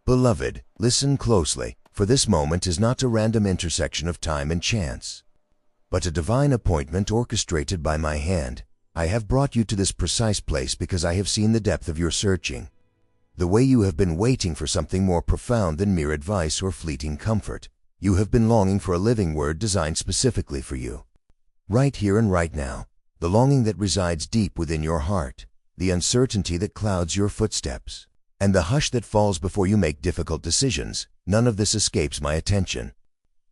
Beloved, listen closely, for this moment is not a random intersection of time and chance, but a divine appointment orchestrated by my hand. I have brought you to this precise place because I have seen the depth of your searching, the way you have been waiting for something more profound than mere advice or fleeting comfort. You have been longing for a living word designed specifically for you. Right here and right now, the longing that resides deep within your heart, the uncertainty that clouds your footsteps, and the hush that falls before you make difficult decisions, none of this escapes my attention.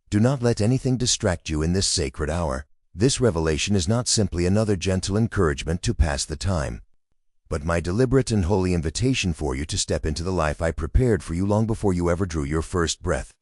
Do not let anything distract you in this sacred hour. This revelation is not simply another gentle encouragement to pass the time, but my deliberate and holy invitation for you to step into the life I prepared for you long before you ever drew your first breath.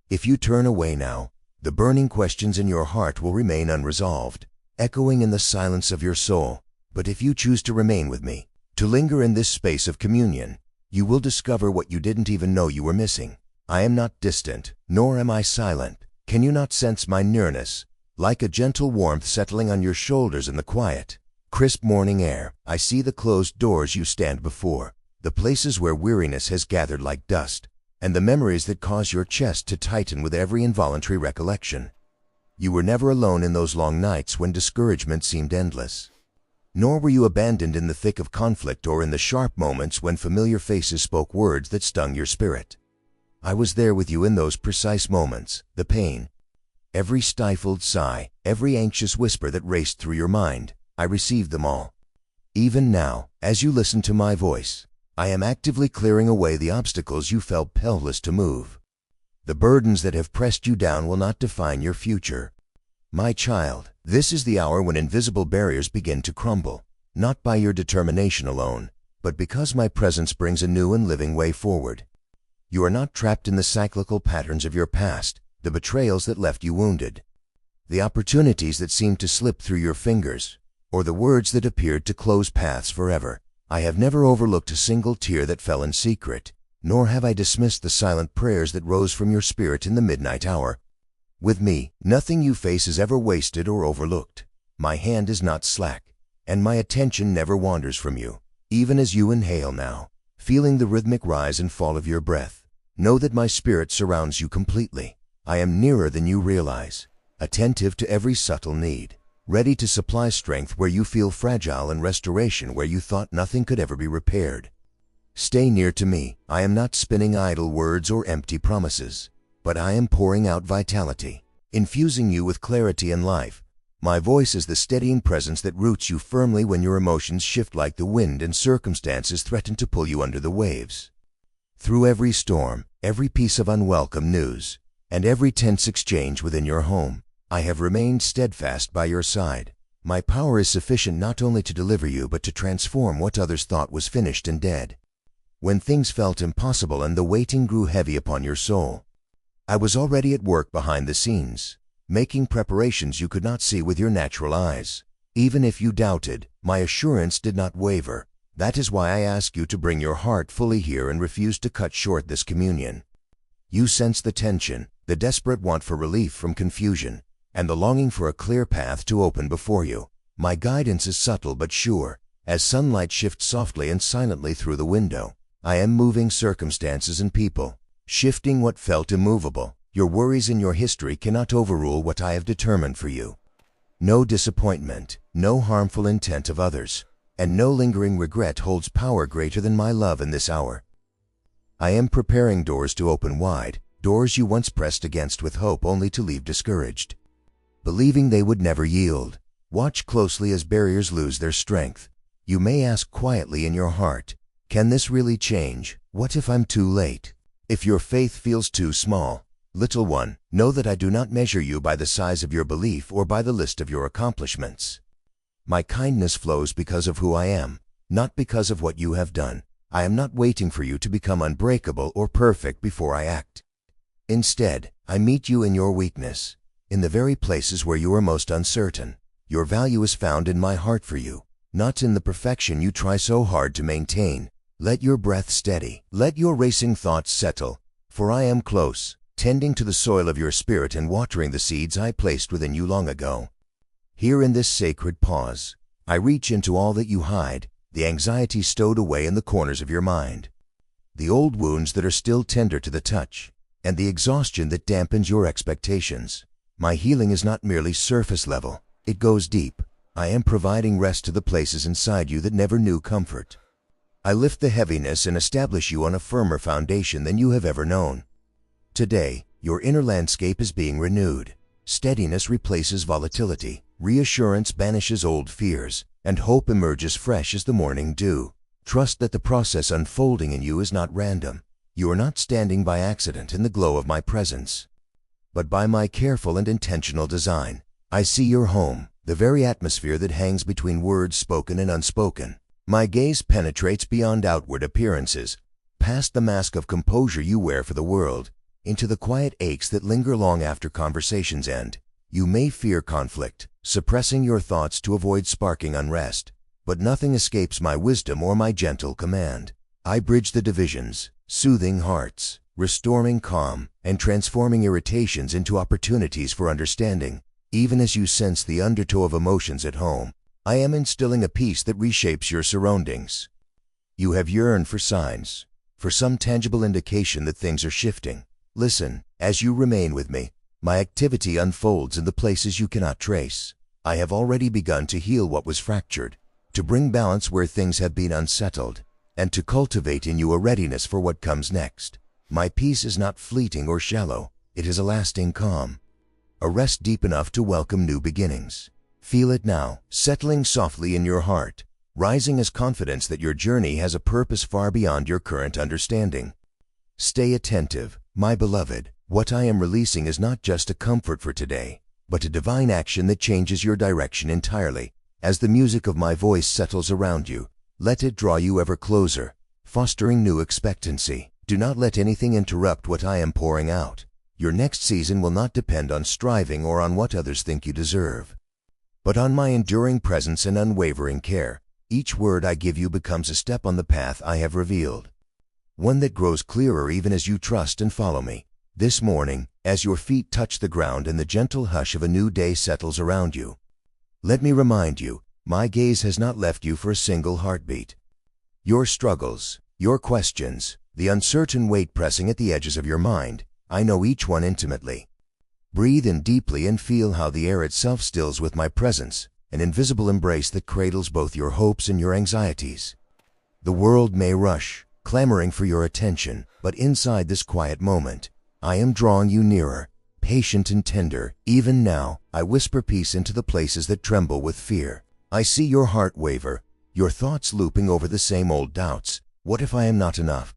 If you turn away now, the burning questions in your heart will remain unresolved, echoing in the silence of your soul. But if you choose to remain with me, to linger in this space of communion, you will discover what you didn't even know you were missing. I am not distant, nor am I silent. Can you not sense my nearness? Like a gentle warmth settling on your shoulders in the quiet, crisp morning air, I see the closed doors you stand before, the places where weariness has gathered like dust, and the memories that cause your chest to tighten with every involuntary recollection. You were never alone in those long nights when discouragement seemed endless. Nor were you abandoned in the thick of conflict or in the sharp moments when familiar faces spoke words that stung your spirit. I was there with you in those precise moments, the pain, every stifled sigh, every anxious whisper that raced through your mind. I received them all. Even now, as you listen to my voice, I am actively clearing away the obstacles you felt powerless to move. The burdens that have pressed you down will not define your future. My child, this is the hour when invisible barriers begin to crumble, not by your determination alone, but because my presence brings a new and living way forward. You are not trapped in the cyclical patterns of your past, the betrayals that left you wounded, the opportunities that seemed to slip through your fingers, or the words that appeared to close paths forever. I have never overlooked a single tear that fell in secret, nor have I dismissed the silent prayers that rose from your spirit in the midnight hour. With me, nothing you face is ever wasted or overlooked. My hand is not slack, and my attention never wanders from you. Even as you inhale now, feeling the rhythmic rise and fall of your breath, know that my spirit surrounds you completely. I am nearer than you realize, attentive to every subtle need, ready to supply strength where you feel fragile and restoration where you thought nothing could ever be repaired. Stay near to me. I am not spinning idle words or empty promises, but I am pouring out vitality, infusing you with clarity and life. My voice is the steadying presence that roots you firmly when your emotions shift like the wind and circumstances threaten to pull you under the waves. Through every storm, every piece of unwelcome news, and every tense exchange within your home, I have remained steadfast by your side. My power is sufficient not only to deliver you but to transform what others thought was finished and dead. When things felt impossible and the waiting grew heavy upon your soul, I was already at work behind the scenes, making preparations you could not see with your natural eyes. Even if you doubted, my assurance did not waver. That is why I ask you to bring your heart fully here and refuse to cut short this communion. You sense the tension, the desperate want for relief from confusion, and the longing for a clear path to open before you. My guidance is subtle but sure. As sunlight shifts softly and silently through the window, I am moving circumstances and people, shifting what felt immovable. Your worries and your history cannot overrule what I have determined for you. No disappointment, no harmful intent of others, and no lingering regret holds power greater than my love in this hour. I am preparing doors to open wide, doors you once pressed against with hope only to leave discouraged, believing they would never yield. Watch closely as barriers lose their strength. You may ask quietly in your heart, can this really change? What if I'm too late? If your faith feels too small, little one, know that I do not measure you by the size of your belief or by the list of your accomplishments. My kindness flows because of who I am, not because of what you have done. I am not waiting for you to become unbreakable or perfect before I act. Instead, I meet you in your weakness, in the very places where you are most uncertain. Your value is found in my heart for you, not in the perfection you try so hard to maintain. Let your breath steady. Let your racing thoughts settle, for I am close, tending to the soil of your spirit and watering the seeds I placed within you long ago. Here in this sacred pause, I reach into all that you hide, the anxiety stowed away in the corners of your mind, the old wounds that are still tender to the touch, and the exhaustion that dampens your expectations. My healing is not merely surface level, it goes deep. I am providing rest to the places inside you that never knew comfort. I lift the heaviness and establish you on a firmer foundation than you have ever known. Today, your inner landscape is being renewed. Steadiness replaces volatility, reassurance banishes old fears, and hope emerges fresh as the morning dew. Trust that the process unfolding in you is not random. You are not standing by accident in the glow of my presence, but by my careful and intentional design. I see your home, the very atmosphere that hangs between words spoken and unspoken. My gaze penetrates beyond outward appearances, past the mask of composure you wear for the world, into the quiet aches that linger long after conversations end. You may fear conflict, suppressing your thoughts to avoid sparking unrest, but nothing escapes my wisdom or my gentle command. I bridge the divisions, soothing hearts, restoring calm, and transforming irritations into opportunities for understanding. Even as you sense the undertow of emotions at home, I am instilling a peace that reshapes your surroundings. You have yearned for signs, for some tangible indication that things are shifting. Listen, as you remain with me, my activity unfolds in the places you cannot trace. I have already begun to heal what was fractured, to bring balance where things have been unsettled, and to cultivate in you a readiness for what comes next. My peace is not fleeting or shallow, it is a lasting calm, a rest deep enough to welcome new beginnings. Feel it now, settling softly in your heart, rising as confidence that your journey has a purpose far beyond your current understanding. Stay attentive, my beloved. What I am releasing is not just a comfort for today, but a divine action that changes your direction entirely. As the music of my voice settles around you, let it draw you ever closer, fostering new expectancy. Do not let anything interrupt what I am pouring out. Your next season will not depend on striving or on what others think you deserve, but on my enduring presence and unwavering care. Each word I give you becomes a step on the path I have revealed, one that grows clearer even as you trust and follow me. This morning, as your feet touch the ground and the gentle hush of a new day settles around you, let me remind you, my gaze has not left you for a single heartbeat. Your struggles, your questions, the uncertain weight pressing at the edges of your mind, I know each one intimately. Breathe in deeply and feel how the air itself stills with my presence, an invisible embrace that cradles both your hopes and your anxieties. The world may rush, clamoring for your attention, but inside this quiet moment, I am drawing you nearer, patient and tender. Even now, I whisper peace into the places that tremble with fear. I see your heart waver, your thoughts looping over the same old doubts. What if I am not enough?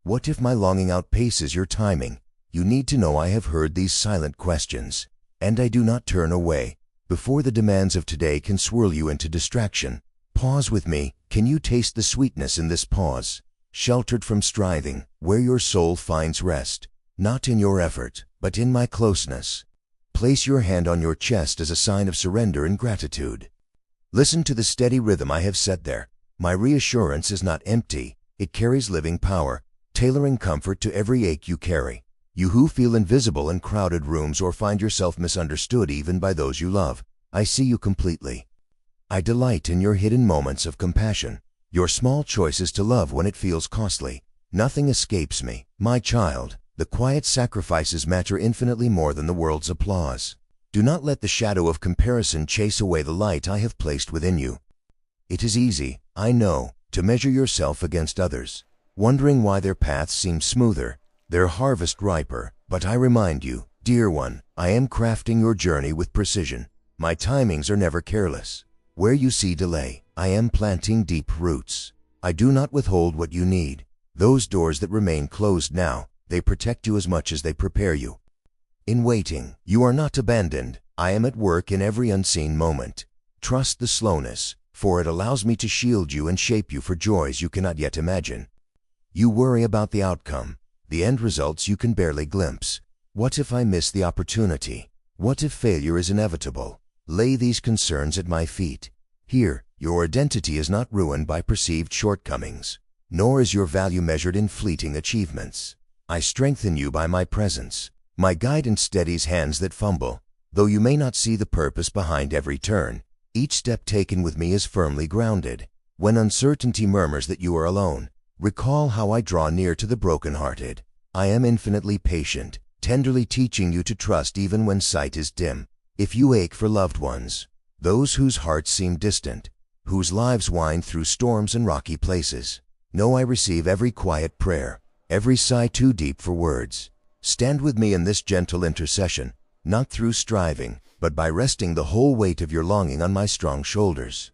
What if my longing outpaces your timing? You need to know I have heard these silent questions, and I do not turn away. Before the demands of today can swirl you into distraction, pause with me. Can you taste the sweetness in this pause? Sheltered from striving, where your soul finds rest, not in your effort, but in my closeness. Place your hand on your chest as a sign of surrender and gratitude. Listen to the steady rhythm I have set there. My reassurance is not empty, it carries living power, tailoring comfort to every ache you carry. You who feel invisible in crowded rooms or find yourself misunderstood even by those you love, I see you completely. I delight in your hidden moments of compassion, your small choices to love when it feels costly. Nothing escapes me, my child. The quiet sacrifices matter infinitely more than the world's applause. Do not let the shadow of comparison chase away the light I have placed within you. It is easy, I know, to measure yourself against others, wondering why their paths seem smoother, their harvest riper. But I remind you, dear one, I am crafting your journey with precision. My timings are never careless. Where you see delay, I am planting deep roots. I do not withhold what you need. Those doors that remain closed now, they protect you as much as they prepare you. In waiting, you are not abandoned. I am at work in every unseen moment. Trust the slowness, for it allows me to shield you and shape you for joys you cannot yet imagine. You worry about the outcome, the end results you can barely glimpse. What if I miss the opportunity? What if failure is inevitable? Lay these concerns at my feet. Here, your identity is not ruined by perceived shortcomings, nor is your value measured in fleeting achievements. I strengthen you by my presence. My guidance steadies hands that fumble. Though you may not see the purpose behind every turn, each step taken with me is firmly grounded. When uncertainty murmurs that you are alone, Recall how I draw near to the brokenhearted. I am infinitely patient, tenderly teaching you to trust even when sight is dim. If you ache for loved ones, those whose hearts seem distant, whose lives wind through storms and rocky places, know I receive every quiet prayer, every sigh too deep for words. Stand with me in this gentle intercession, not through striving, but by resting the whole weight of your longing on my strong shoulders.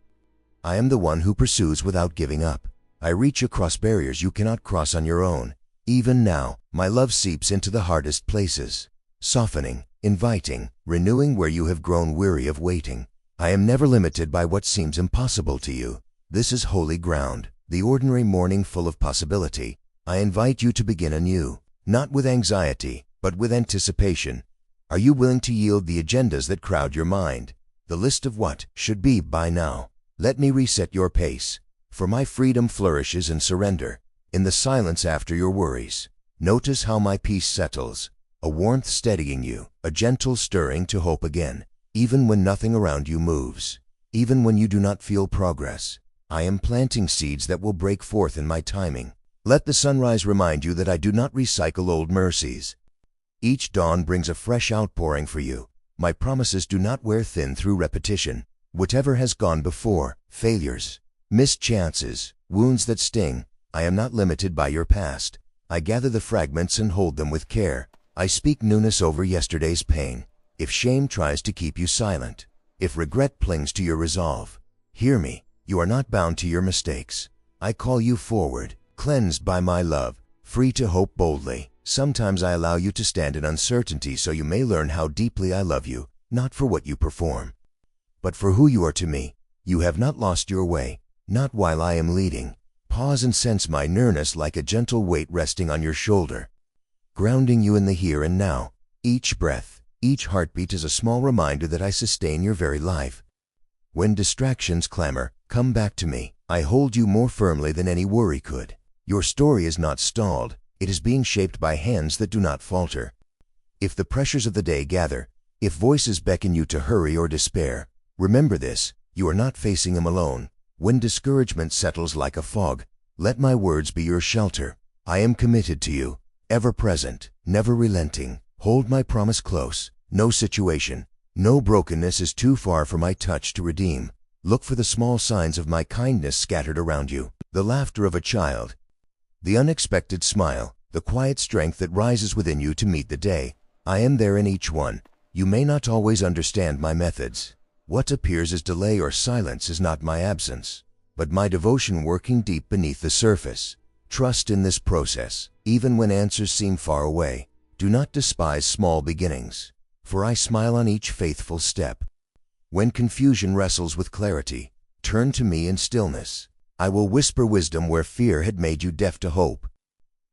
I am the one who pursues without giving up. I reach across barriers you cannot cross on your own. Even now, my love seeps into the hardest places, softening, inviting, renewing where you have grown weary of waiting. I am never limited by what seems impossible to you. This is holy ground, the ordinary morning full of possibility. I invite you to begin anew, not with anxiety, but with anticipation. Are you willing to yield the agendas that crowd your mind, the list of what should be by now? Let me reset your pace, for my freedom flourishes in surrender, in the silence after your worries. Notice how my peace settles, a warmth steadying you, a gentle stirring to hope again. Even when nothing around you moves, even when you do not feel progress, I am planting seeds that will break forth in my timing. Let the sunrise remind you that I do not recycle old mercies. Each dawn brings a fresh outpouring for you. My promises do not wear thin through repetition. Whatever has gone before, failures, missed chances, wounds that sting, I am not limited by your past. I gather the fragments and hold them with care. I speak newness over yesterday's pain. If shame tries to keep you silent, if regret clings to your resolve, hear me. You are not bound to your mistakes. I call you forward, cleansed by my love, free to hope boldly. Sometimes I allow you to stand in uncertainty so you may learn how deeply I love you, not for what you perform, but for who you are to me. You have not lost your way, not while I am leading. Pause and sense my nearness like a gentle weight resting on your shoulder, grounding you in the here and now. Each breath, each heartbeat is a small reminder that I sustain your very life. When distractions clamor, come back to me. I hold you more firmly than any worry could. Your story is not stalled. It is being shaped by hands that do not falter. If the pressures of the day gather, if voices beckon you to hurry or despair, remember this: you are not facing them alone. When discouragement settles like a fog, let my words be your shelter. I am committed to you, ever present, never relenting. Hold my promise close. No situation, no brokenness is too far for my touch to redeem. Look for the small signs of my kindness scattered around you. The laughter of a child, the unexpected smile, the quiet strength that rises within you to meet the day. I am there in each one. You may not always understand my methods. What appears as delay or silence is not my absence, but my devotion working deep beneath the surface. Trust in this process, even when answers seem far away. Do not despise small beginnings, for I smile on each faithful step. When confusion wrestles with clarity, turn to me in stillness. I will whisper wisdom where fear had made you deaf to hope.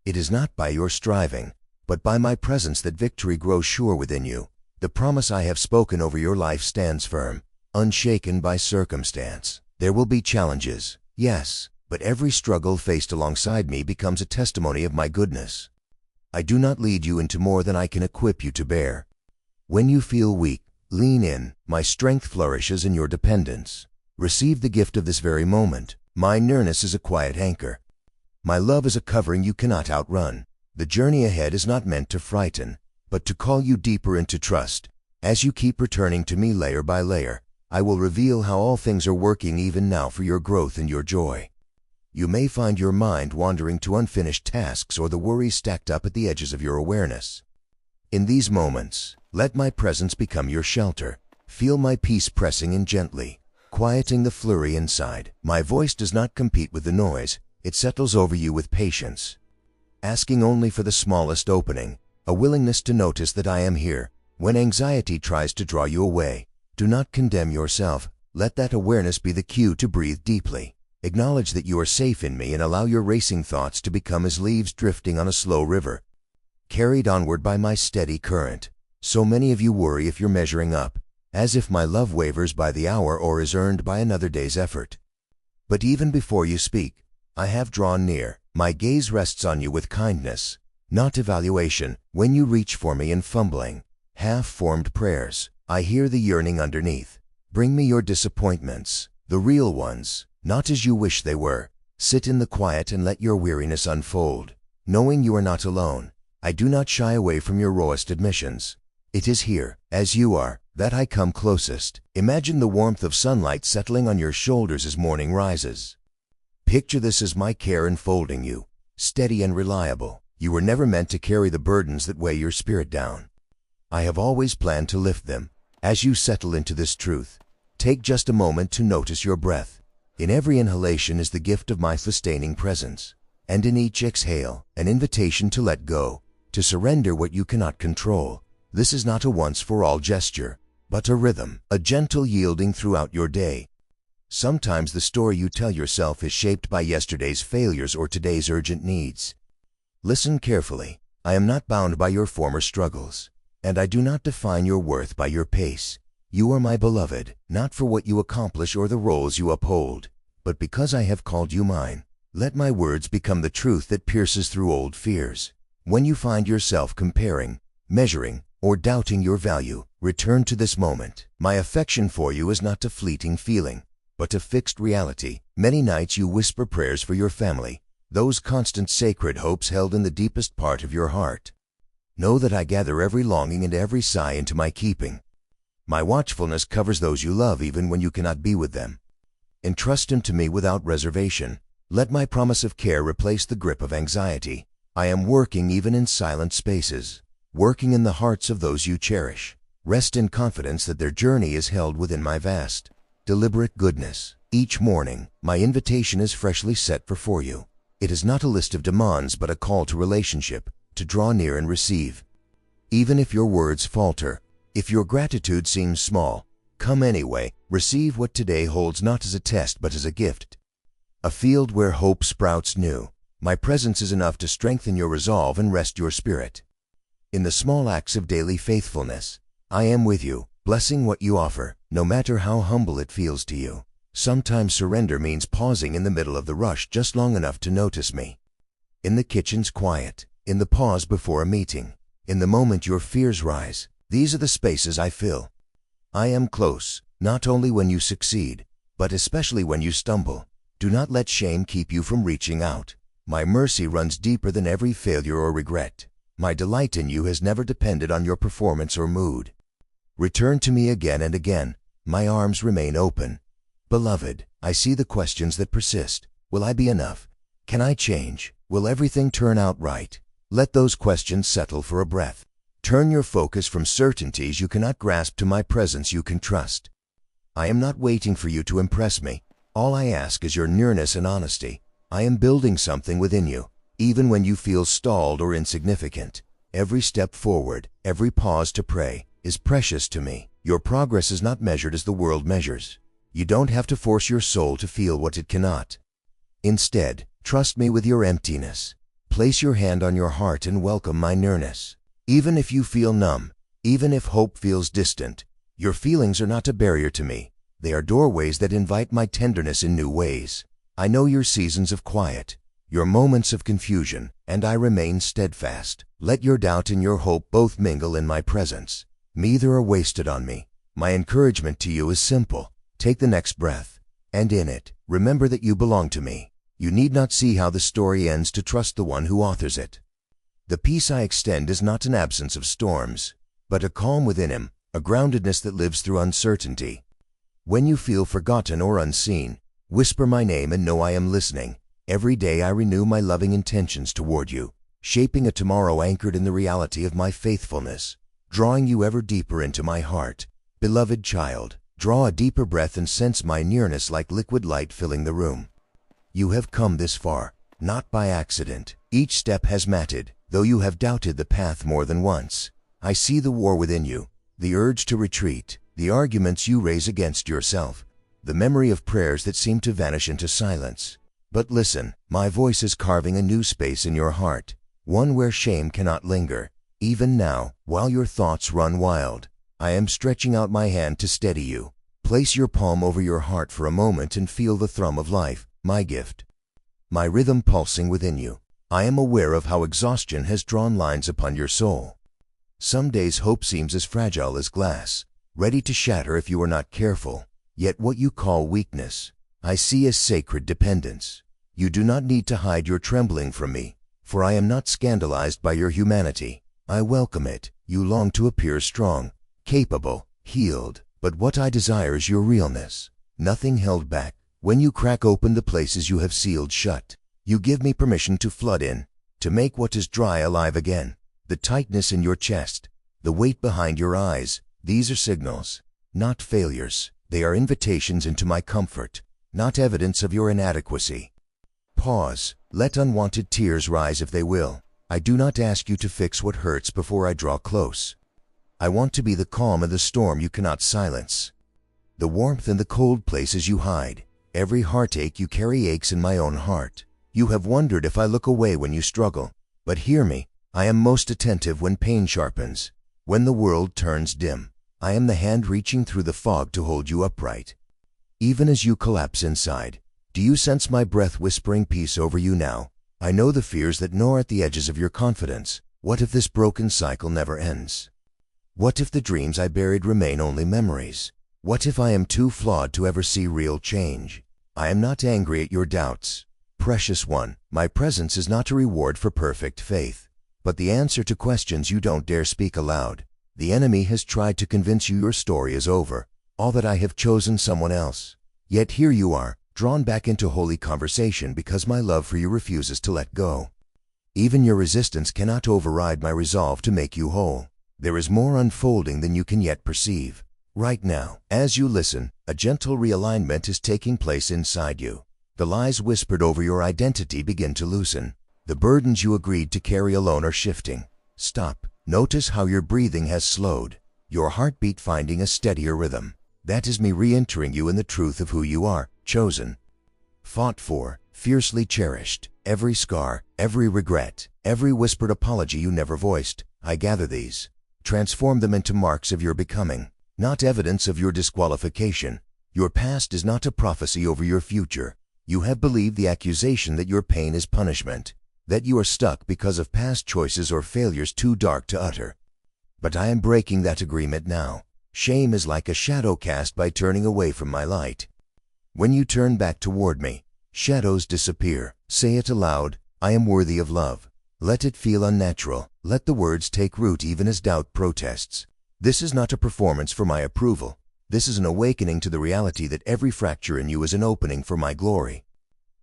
It is not by your striving, but by my presence that victory grows sure within you. The promise I have spoken over your life stands firm, unshaken by circumstance. There will be challenges, yes, but every struggle faced alongside me becomes a testimony of my goodness. I do not lead you into more than I can equip you to bear. When you feel weak, lean in. My strength flourishes in your dependence. Receive the gift of this very moment. My nearness is a quiet anchor. My love is a covering you cannot outrun. The journey ahead is not meant to frighten, but to call you deeper into trust. As you keep returning to me layer by layer, I will reveal how all things are working even now for your growth and your joy. You may find your mind wandering to unfinished tasks or the worries stacked up at the edges of your awareness. In these moments, let my presence become your shelter. Feel my peace pressing in gently, quieting the flurry inside. My voice does not compete with the noise. It settles over you with patience, asking only for the smallest opening, a willingness to notice that I am here. When anxiety tries to draw you away, do not condemn yourself. Let that awareness be the cue to breathe deeply. Acknowledge that you are safe in me and allow your racing thoughts to become as leaves drifting on a slow river, carried onward by my steady current. So many of you worry if you're measuring up, as if my love wavers by the hour or is earned by another day's effort. But even before you speak, I have drawn near. My gaze rests on you with kindness, not evaluation. When you reach for me in fumbling, half-formed prayers, I hear the yearning underneath. Bring me your disappointments, the real ones, not as you wish they were, Sit in the quiet and let your weariness unfold. Knowing you are not alone, I do not shy away from your rawest admissions. It is here, as you are, that I come closest. Imagine the warmth of sunlight settling on your shoulders as morning rises. Picture this as my care enfolding you, steady and reliable. You were never meant to carry the burdens that weigh your spirit down. I have always planned to lift them. As you settle into this truth, take just a moment to notice your breath. In every inhalation is the gift of my sustaining presence, and in each exhale, an invitation to let go, to surrender what you cannot control. This is not a once-for-all gesture, but a rhythm, a gentle yielding throughout your day. Sometimes the story you tell yourself is shaped by yesterday's failures or today's urgent needs. Listen carefully. I am not bound by your former struggles, and I do not define your worth by your pace. You are my beloved, not for what you accomplish or the roles you uphold, but because I have called you mine. Let my words become the truth that pierces through old fears. When you find yourself comparing, measuring, or doubting your value, return to this moment. My affection for you is not a fleeting feeling, but a fixed reality. Many nights you whisper prayers for your family, those constant sacred hopes held in the deepest part of your heart. Know that I gather every longing and every sigh into my keeping. My watchfulness covers those you love even when you cannot be with them. Entrust them to me without reservation. Let my promise of care replace the grip of anxiety. I am working even in silent spaces, working in the hearts of those you cherish. Rest in confidence that their journey is held within my vast, deliberate goodness. Each morning, my invitation is freshly set before you. It is not a list of demands but a call to relationship, to draw near and receive. Even if your words falter, if your gratitude seems small, come anyway. Receive what today holds not as a test but as a gift. A field where hope sprouts new. My presence is enough to strengthen your resolve and rest your spirit. In the small acts of daily faithfulness, I am with you, blessing what you offer, no matter how humble it feels to you. Sometimes surrender means pausing in the middle of the rush just long enough to notice me. In the kitchen's quiet, in the pause before a meeting, in the moment your fears rise, these are the spaces I fill. I am close, not only when you succeed, but especially when you stumble. Do not let shame keep you from reaching out. My mercy runs deeper than every failure or regret. My delight in you has never depended on your performance or mood. Return to me again and again. My arms remain open. Beloved, I see the questions that persist. Will I be enough? Can I change? Will everything turn out right? Let those questions settle for a breath. Turn your focus from certainties you cannot grasp to my presence you can trust. I am not waiting for you to impress me. All I ask is your nearness and honesty. I am building something within you, even when you feel stalled or insignificant. Every step forward, every pause to pray, is precious to me. Your progress is not measured as the world measures. You don't have to force your soul to feel what it cannot. Instead, trust me with your emptiness. Place your hand on your heart and welcome my nearness. Even if you feel numb, even if hope feels distant, your feelings are not a barrier to me. They are doorways that invite my tenderness in new ways. I know your seasons of quiet, your moments of confusion, and I remain steadfast. Let your doubt and your hope both mingle in my presence. Neither are wasted on me. My encouragement to you is simple. Take the next breath, and in it, remember that you belong to me. You need not see how the story ends to trust the one who authors it. The peace I extend is not an absence of storms, but a calm within him, a groundedness that lives through uncertainty. When you feel forgotten or unseen, whisper my name and know I am listening. Every day I renew my loving intentions toward you, shaping a tomorrow anchored in the reality of my faithfulness, drawing you ever deeper into my heart. Beloved child, draw a deeper breath and sense my nearness like liquid light filling the room. You have come this far, not by accident. Each step has mattered, though you have doubted the path more than once. I see the war within you, the urge to retreat, the arguments you raise against yourself, the memory of prayers that seem to vanish into silence. But listen, my voice is carving a new space in your heart, one where shame cannot linger. Even now, while your thoughts run wild, I am stretching out my hand to steady you. Place your palm over your heart for a moment and feel the thrum of life, my gift. My rhythm pulsing within you. I am aware of how exhaustion has drawn lines upon your soul. Some days hope seems as fragile as glass, ready to shatter if you are not careful. Yet what you call weakness, I see as sacred dependence. You do not need to hide your trembling from me, for I am not scandalized by your humanity. I welcome it. You long to appear strong, capable, healed, but what I desire is your realness, nothing held back. When you crack open the places you have sealed shut, you give me permission to flood in, to make what is dry alive again. The tightness in your chest, the weight behind your eyes, these are signals, not failures. They are invitations into my comfort, not evidence of your inadequacy. Pause. Let unwanted tears rise if they will. I do not ask you to fix what hurts before I draw close. I want to be the calm in the storm you cannot silence, the warmth in the cold places you hide. Every heartache you carry aches in my own heart. You have wondered if I look away when you struggle, but hear me. I am most attentive when pain sharpens, when the world turns dim. I am the hand reaching through the fog to hold you upright. Even as you collapse inside, do you sense my breath whispering peace over you now? I know the fears that gnaw at the edges of your confidence. What if this broken cycle never ends? What if the dreams I buried remain only memories? What if I am too flawed to ever see real change? I am not angry at your doubts. Precious one, my presence is not a reward for perfect faith, but the answer to questions you don't dare speak aloud. The enemy has tried to convince you your story is over, all that I have chosen someone else. Yet here you are, drawn back into holy conversation because my love for you refuses to let go. Even your resistance cannot override my resolve to make you whole. There is more unfolding than you can yet perceive. Right now, as you listen, a gentle realignment is taking place inside you. The lies whispered over your identity begin to loosen. The burdens you agreed to carry alone are shifting. Stop. Notice how your breathing has slowed, your heartbeat finding a steadier rhythm. That is me re-entering you in the truth of who you are, chosen, fought for, fiercely cherished. Every scar, every regret, every whispered apology you never voiced, I gather these, transform them into marks of your becoming, not evidence of your disqualification. Your past is not a prophecy over your future. You have believed the accusation that your pain is punishment, that you are stuck because of past choices or failures too dark to utter. But I am breaking that agreement now. Shame is like a shadow cast by turning away from my light. When you turn back toward me, shadows disappear. Say it aloud, I am worthy of love. Let it feel unnatural. Let the words take root even as doubt protests. This is not a performance for my approval. This is an awakening to the reality that every fracture in you is an opening for my glory.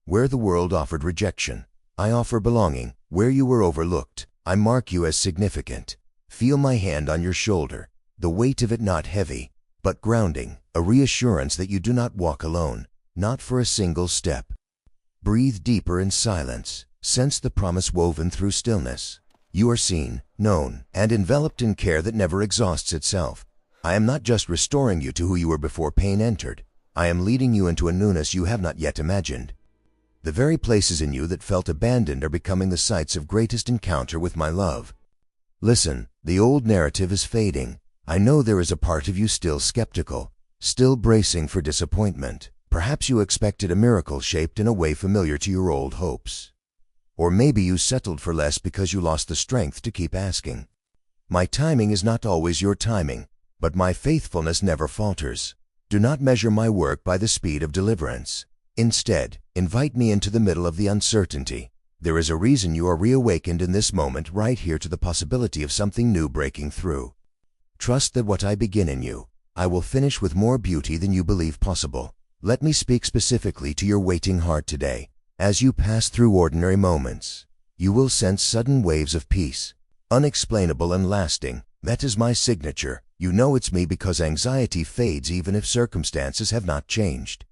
Where the world offered rejection, I offer belonging. Where you were overlooked, I mark you as significant. Feel my hand on your shoulder, the weight of it not heavy, but grounding, a reassurance that you do not walk alone, not for a single step. Breathe deeper in silence. Sense the promise woven through stillness. You are seen, known, and enveloped in care that never exhausts itself. I am not just restoring you to who you were before pain entered. I am leading you into a newness you have not yet imagined. The very places in you that felt abandoned are becoming the sites of greatest encounter with my love. Listen, the old narrative is fading. I know there is a part of you still skeptical, still bracing for disappointment. Perhaps you expected a miracle shaped in a way familiar to your old hopes. Or maybe you settled for less because you lost the strength to keep asking. My timing is not always your timing, but my faithfulness never falters. Do not measure my work by the speed of deliverance. Instead, invite me into the middle of the uncertainty. There is a reason you are reawakened in this moment, right here, to the possibility of something new breaking through. Trust that what I begin in you, I will finish with more beauty than you believe possible. Let me speak specifically to your waiting heart today. As you pass through ordinary moments, you will sense sudden waves of peace, unexplainable and lasting. That is my signature. You know it's me because anxiety fades even if circumstances have not changed.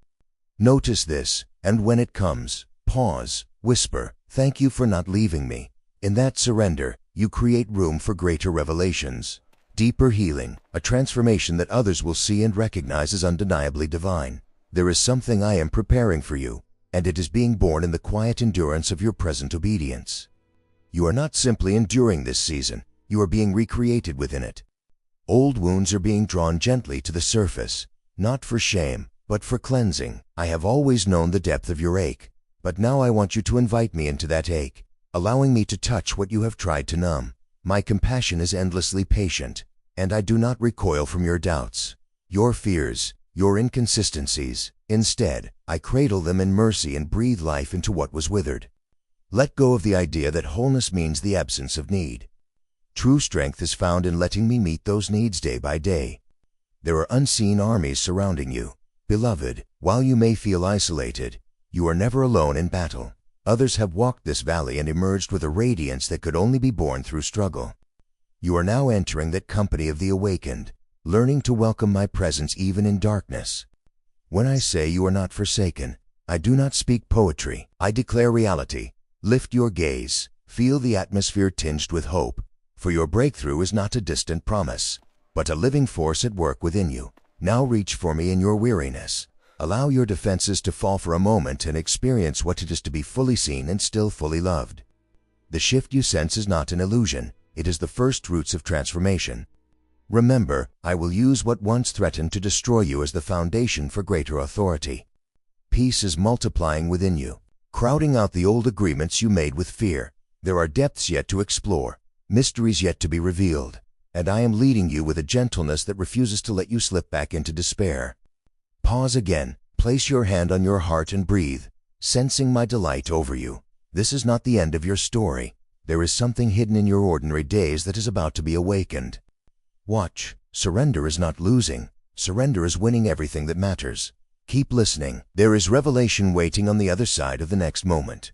Notice this, and when it comes, pause, whisper, thank you for not leaving me. In that surrender, you create room for greater revelations, deeper healing, a transformation that others will see and recognize as undeniably divine. There is something I am preparing for you, and it is being born in the quiet endurance of your present obedience. You are not simply enduring this season, you are being recreated within it. Old wounds are being drawn gently to the surface, not for shame, but for cleansing. I have always known the depth of your ache, but now I want you to invite me into that ache, allowing me to touch what you have tried to numb. My compassion is endlessly patient, and I do not recoil from your doubts, your fears, your inconsistencies. Instead, I cradle them in mercy and breathe life into what was withered. Let go of the idea that wholeness means the absence of need. True strength is found in letting me meet those needs day by day. There are unseen armies surrounding you. Beloved, while you may feel isolated, you are never alone in battle. Others have walked this valley and emerged with a radiance that could only be born through struggle. You are now entering that company of the awakened, learning to welcome my presence even in darkness. When I say you are not forsaken, I do not speak poetry. I declare reality. Lift your gaze. Feel the atmosphere tinged with hope, for your breakthrough is not a distant promise, but a living force at work within you. Now reach for me in your weariness. Allow your defenses to fall for a moment and experience what it is to be fully seen and still fully loved. The shift you sense is not an illusion. It is the first roots of transformation. Remember, I will use what once threatened to destroy you as the foundation for greater authority. Peace is multiplying within you, crowding out the old agreements you made with fear. There are depths yet to explore, mysteries yet to be revealed, and I am leading you with a gentleness that refuses to let you slip back into despair. Pause again, place your hand on your heart and breathe, sensing my delight over you. This is not the end of your story. There is something hidden in your ordinary days that is about to be awakened. Watch. Surrender is not losing. Surrender is winning everything that matters. Keep listening. There is revelation waiting on the other side of the next moment.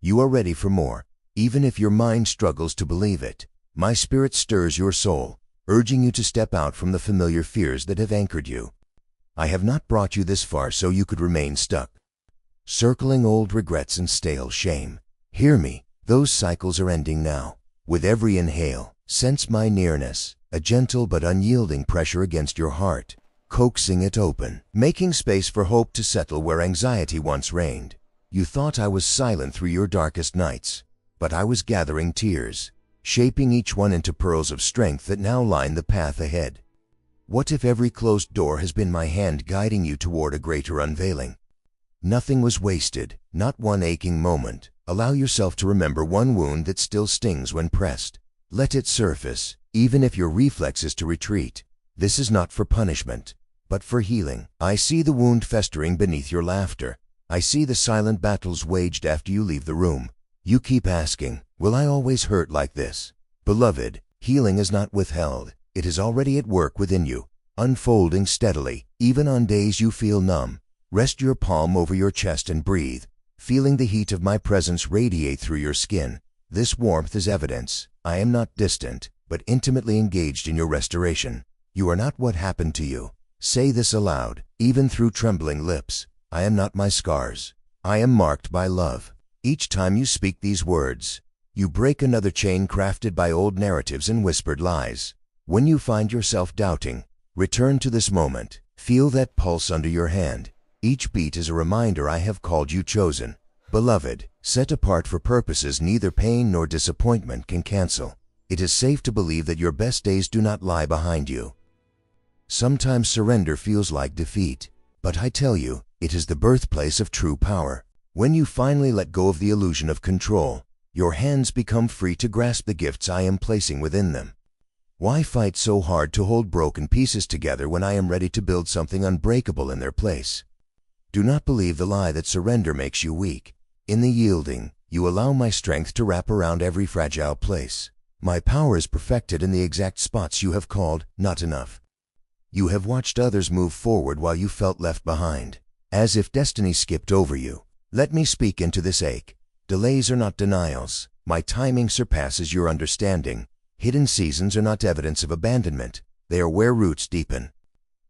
You are ready for more, even if your mind struggles to believe it. My spirit stirs your soul, urging you to step out from the familiar fears that have anchored you. I have not brought you this far so you could remain stuck, circling old regrets and stale shame. Hear me, those cycles are ending now. With every inhale, sense my nearness, a gentle but unyielding pressure against your heart, coaxing it open, making space for hope to settle where anxiety once reigned. You thought I was silent through your darkest nights, but I was gathering tears, shaping each one into pearls of strength that now line the path ahead. What if every closed door has been my hand guiding you toward a greater unveiling? Nothing was wasted, not one aching moment. Allow yourself to remember one wound that still stings when pressed. Let it surface, even if your reflex is to retreat. This is not for punishment, but for healing. I see the wound festering beneath your laughter. I see the silent battles waged after you leave the room. You keep asking, will I always hurt like this? Beloved, healing is not withheld. It is already at work within you, unfolding steadily, even on days you feel numb. Rest your palm over your chest and breathe, feeling the heat of my presence radiate through your skin. This warmth is evidence. I am not distant, but intimately engaged in your restoration. You are not what happened to you. Say this aloud, even through trembling lips. I am not my scars. I am marked by love. Each time you speak these words, you break another chain crafted by old narratives and whispered lies. When you find yourself doubting, return to this moment. Feel that pulse under your hand. Each beat is a reminder I have called you chosen. Beloved, set apart for purposes neither pain nor disappointment can cancel. It is safe to believe that your best days do not lie behind you. Sometimes surrender feels like defeat, but I tell you, it is the birthplace of true power. When you finally let go of the illusion of control, your hands become free to grasp the gifts I am placing within them. Why fight so hard to hold broken pieces together when I am ready to build something unbreakable in their place? Do not believe the lie that surrender makes you weak. In the yielding, you allow my strength to wrap around every fragile place. My power is perfected in the exact spots you have called not enough. You have watched others move forward while you felt left behind, as if destiny skipped over you. Let me speak into this ache. Delays are not denials. My timing surpasses your understanding. Hidden seasons are not evidence of abandonment. They are where roots deepen,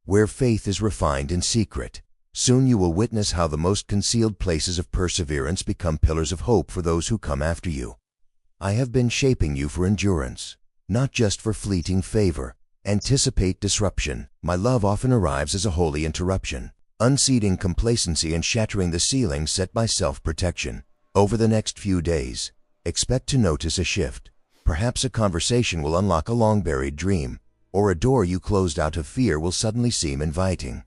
where faith is refined in secret. Soon you will witness how the most concealed places of perseverance become pillars of hope for those who come after you. I have been shaping you for endurance, not just for fleeting favor. Anticipate disruption. My love often arrives as a holy interruption, unseating complacency and shattering the ceiling set by self-protection. Over the next few days, expect to notice a shift. Perhaps a conversation will unlock a long-buried dream, or a door you closed out of fear will suddenly seem inviting.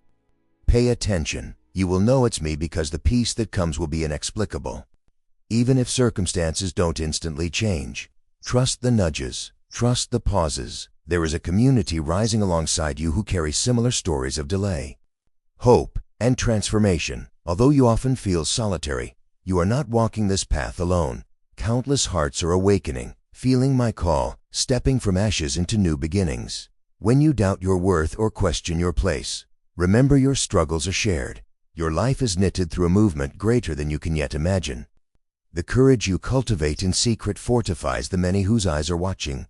Pay attention. You will know it's me because the peace that comes will be inexplicable. Even if circumstances don't instantly change, trust the nudges, trust the pauses. There is a community rising alongside you who carry similar stories of delay. hope, and transformation. Although you often feel solitary, you are not walking this path alone. Countless hearts are awakening, feeling my call, stepping from ashes into new beginnings. When you doubt your worth or question your place, remember your struggles are shared. Your life is knitted through a movement greater than you can yet imagine. The courage you cultivate in secret fortifies the many whose eyes are watching,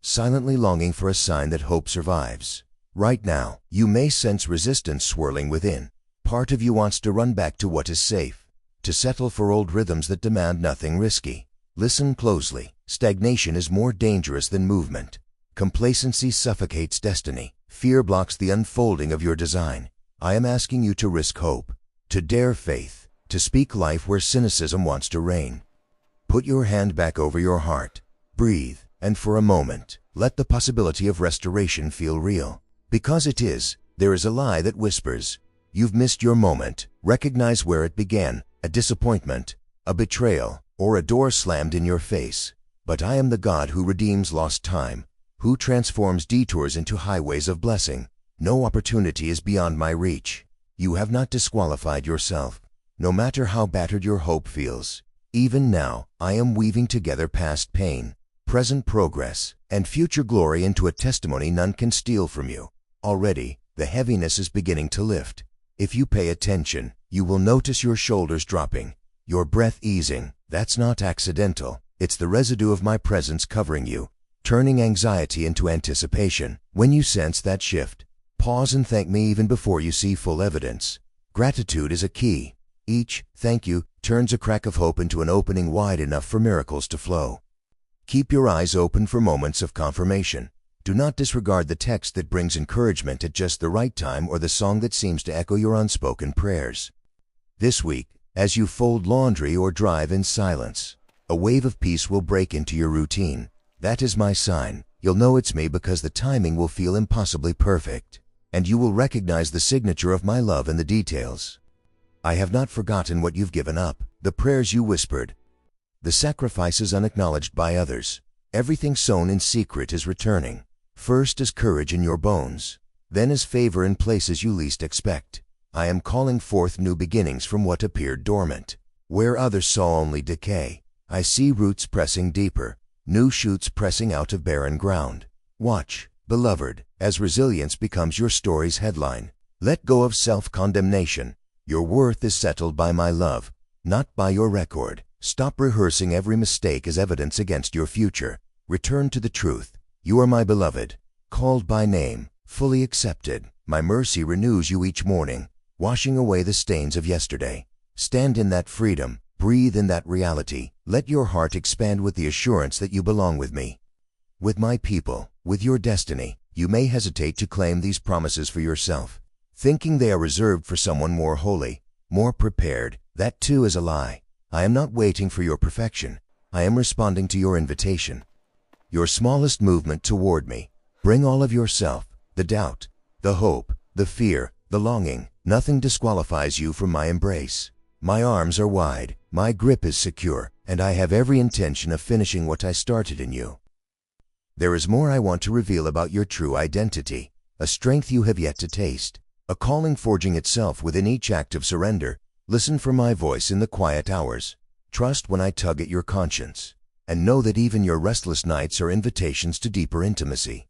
silently longing for a sign that hope survives. Right now, you may sense resistance swirling within. Part of you wants to run back to what is safe, to settle for old rhythms that demand nothing risky. Listen closely. Stagnation is more dangerous than movement. Complacency suffocates destiny. Fear blocks the unfolding of your design. I am asking you to risk hope, to dare faith, to speak life where cynicism wants to reign. Put your hand back over your heart. Breathe, and for a moment, let the possibility of restoration feel real. Because it is, there is a lie that whispers, "You've missed your moment." Recognize where it began, a disappointment, a betrayal, or a door slammed in your face. But I am the God who redeems lost time, who transforms detours into highways of blessing. No opportunity is beyond my reach. You have not disqualified yourself, no matter how battered your hope feels. Even now, I am weaving together past pain, present progress, and future glory into a testimony none can steal from you. Already, the heaviness is beginning to lift. If you pay attention, you will notice your shoulders dropping, your breath easing. That's not accidental. It's the residue of my presence covering you, turning anxiety into anticipation. When you sense that shift, pause and thank me even before you see full evidence. Gratitude is a key. Each thank you turns a crack of hope into an opening wide enough for miracles to flow. Keep your eyes open for moments of confirmation. Do not disregard the text that brings encouragement at just the right time or the song that seems to echo your unspoken prayers. This week, as you fold laundry or drive in silence, a wave of peace will break into your routine. That is my sign. You'll know it's me because the timing will feel impossibly perfect, and you will recognize the signature of my love in the details. I have not forgotten what you've given up, the prayers you whispered, the sacrifices unacknowledged by others. Everything sown in secret is returning. First as courage in your bones, then as favor in places you least expect. I am calling forth new beginnings from what appeared dormant. Where others saw only decay, I see roots pressing deeper, new shoots pressing out of barren ground. Watch, beloved, as resilience becomes your story's headline. Let go of self-condemnation. Your worth is settled by my love, not by your record. Stop rehearsing every mistake as evidence against your future. Return to the truth. You are my beloved, called by name, fully accepted. My mercy renews you each morning, washing away the stains of yesterday. Stand in that freedom, breathe in that reality. Let your heart expand with the assurance that you belong with me, with my people, with your destiny. You may hesitate to claim these promises for yourself, thinking they are reserved for someone more holy, more prepared. That too is a lie. I am not waiting for your perfection. I am responding to your invitation. Your smallest movement toward me. Bring all of yourself, the doubt, the hope, the fear, the longing. Nothing disqualifies you from my embrace. My arms are wide, my grip is secure, and I have every intention of finishing what I started in you. There is more I want to reveal about your true identity, a strength you have yet to taste, a calling forging itself within each act of surrender. Listen for my voice in the quiet hours. Trust when I tug at your conscience, and know that even your restless nights are invitations to deeper intimacy.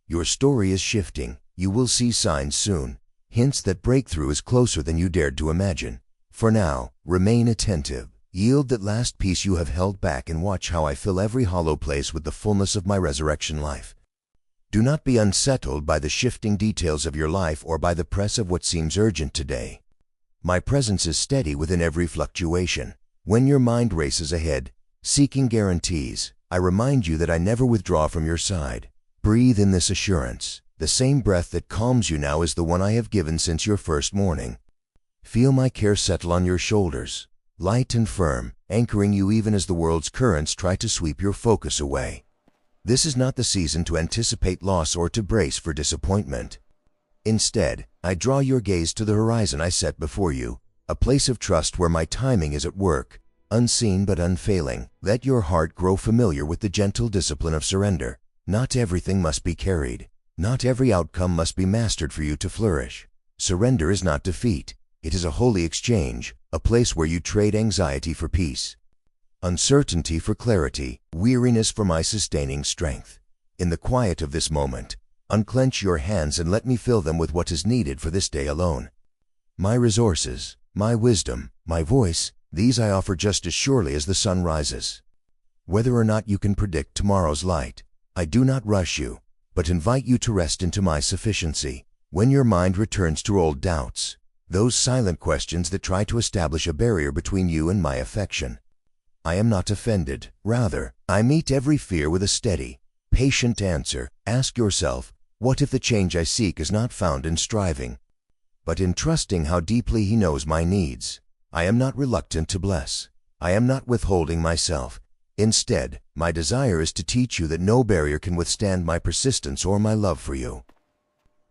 Your story is shifting. You will see signs soon, hints that breakthrough is closer than you dared to imagine. For now, remain attentive. Yield that last piece you have held back and watch how I fill every hollow place with the fullness of my resurrection life. Do not be unsettled by the shifting details of your life or by the press of what seems urgent today. My presence is steady within every fluctuation. When your mind races ahead, seeking guarantees, I remind you that I never withdraw from your side. Breathe in this assurance. The same breath that calms you now is the one I have given since your first morning. Feel my care settle on your shoulders, light and firm, anchoring you even as the world's currents try to sweep your focus away. This is not the season to anticipate loss or to brace for disappointment. Instead, I draw your gaze to the horizon I set before you, a place of trust where my timing is at work, unseen but unfailing. Let your heart grow familiar with the gentle discipline of surrender. Not everything must be carried. Not every outcome must be mastered for you to flourish. Surrender is not defeat. It is a holy exchange, a place where you trade anxiety for peace, uncertainty for clarity, weariness for my sustaining strength. In the quiet of this moment, unclench your hands and let me fill them with what is needed for this day alone. My resources, my wisdom, my voice, these I offer just as surely as the sun rises. Whether or not you can predict tomorrow's light, I do not rush you, but invite you to rest into my sufficiency. When your mind returns to old doubts, those silent questions that try to establish a barrier between you and my affection, I am not offended. Rather, I meet every fear with a steady, patient answer. Ask yourself, what if the change I seek is not found in striving, but in trusting how deeply He knows my needs? I am not reluctant to bless. I am not withholding myself. Instead, my desire is to teach you that no barrier can withstand my persistence or my love for you.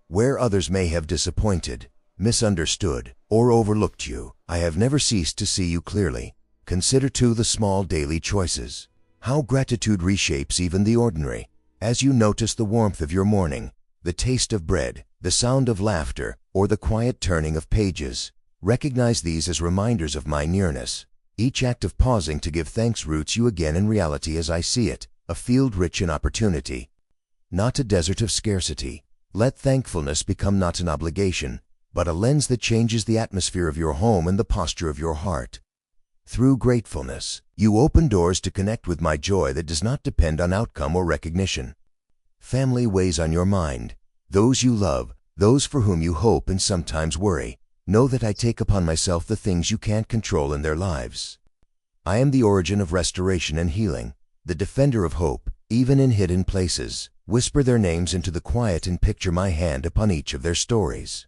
Where others may have disappointed, misunderstood, or overlooked you, I have never ceased to see you clearly. Consider too the small daily choices. How gratitude reshapes even the ordinary. As you notice the warmth of your morning, the taste of bread, the sound of laughter, or the quiet turning of pages, recognize these as reminders of my nearness. Each act of pausing to give thanks roots you again in reality as I see it, a field rich in opportunity, not a desert of scarcity. Let thankfulness become not an obligation, but a lens that changes the atmosphere of your home and the posture of your heart. Through gratefulness, you open doors to connect with my joy that does not depend on outcome or recognition. Family weighs on your mind. Those you love, those for whom you hope and sometimes worry, know that I take upon myself the things you can't control in their lives. I am the origin of restoration and healing, the defender of hope, even in hidden places. Whisper their names into the quiet and picture my hand upon each of their stories.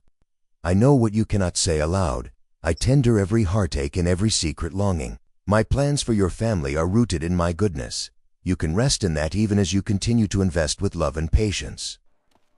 I know what you cannot say aloud. I tender every heartache and every secret longing. My plans for your family are rooted in my goodness. You can rest in that even as you continue to invest with love and patience.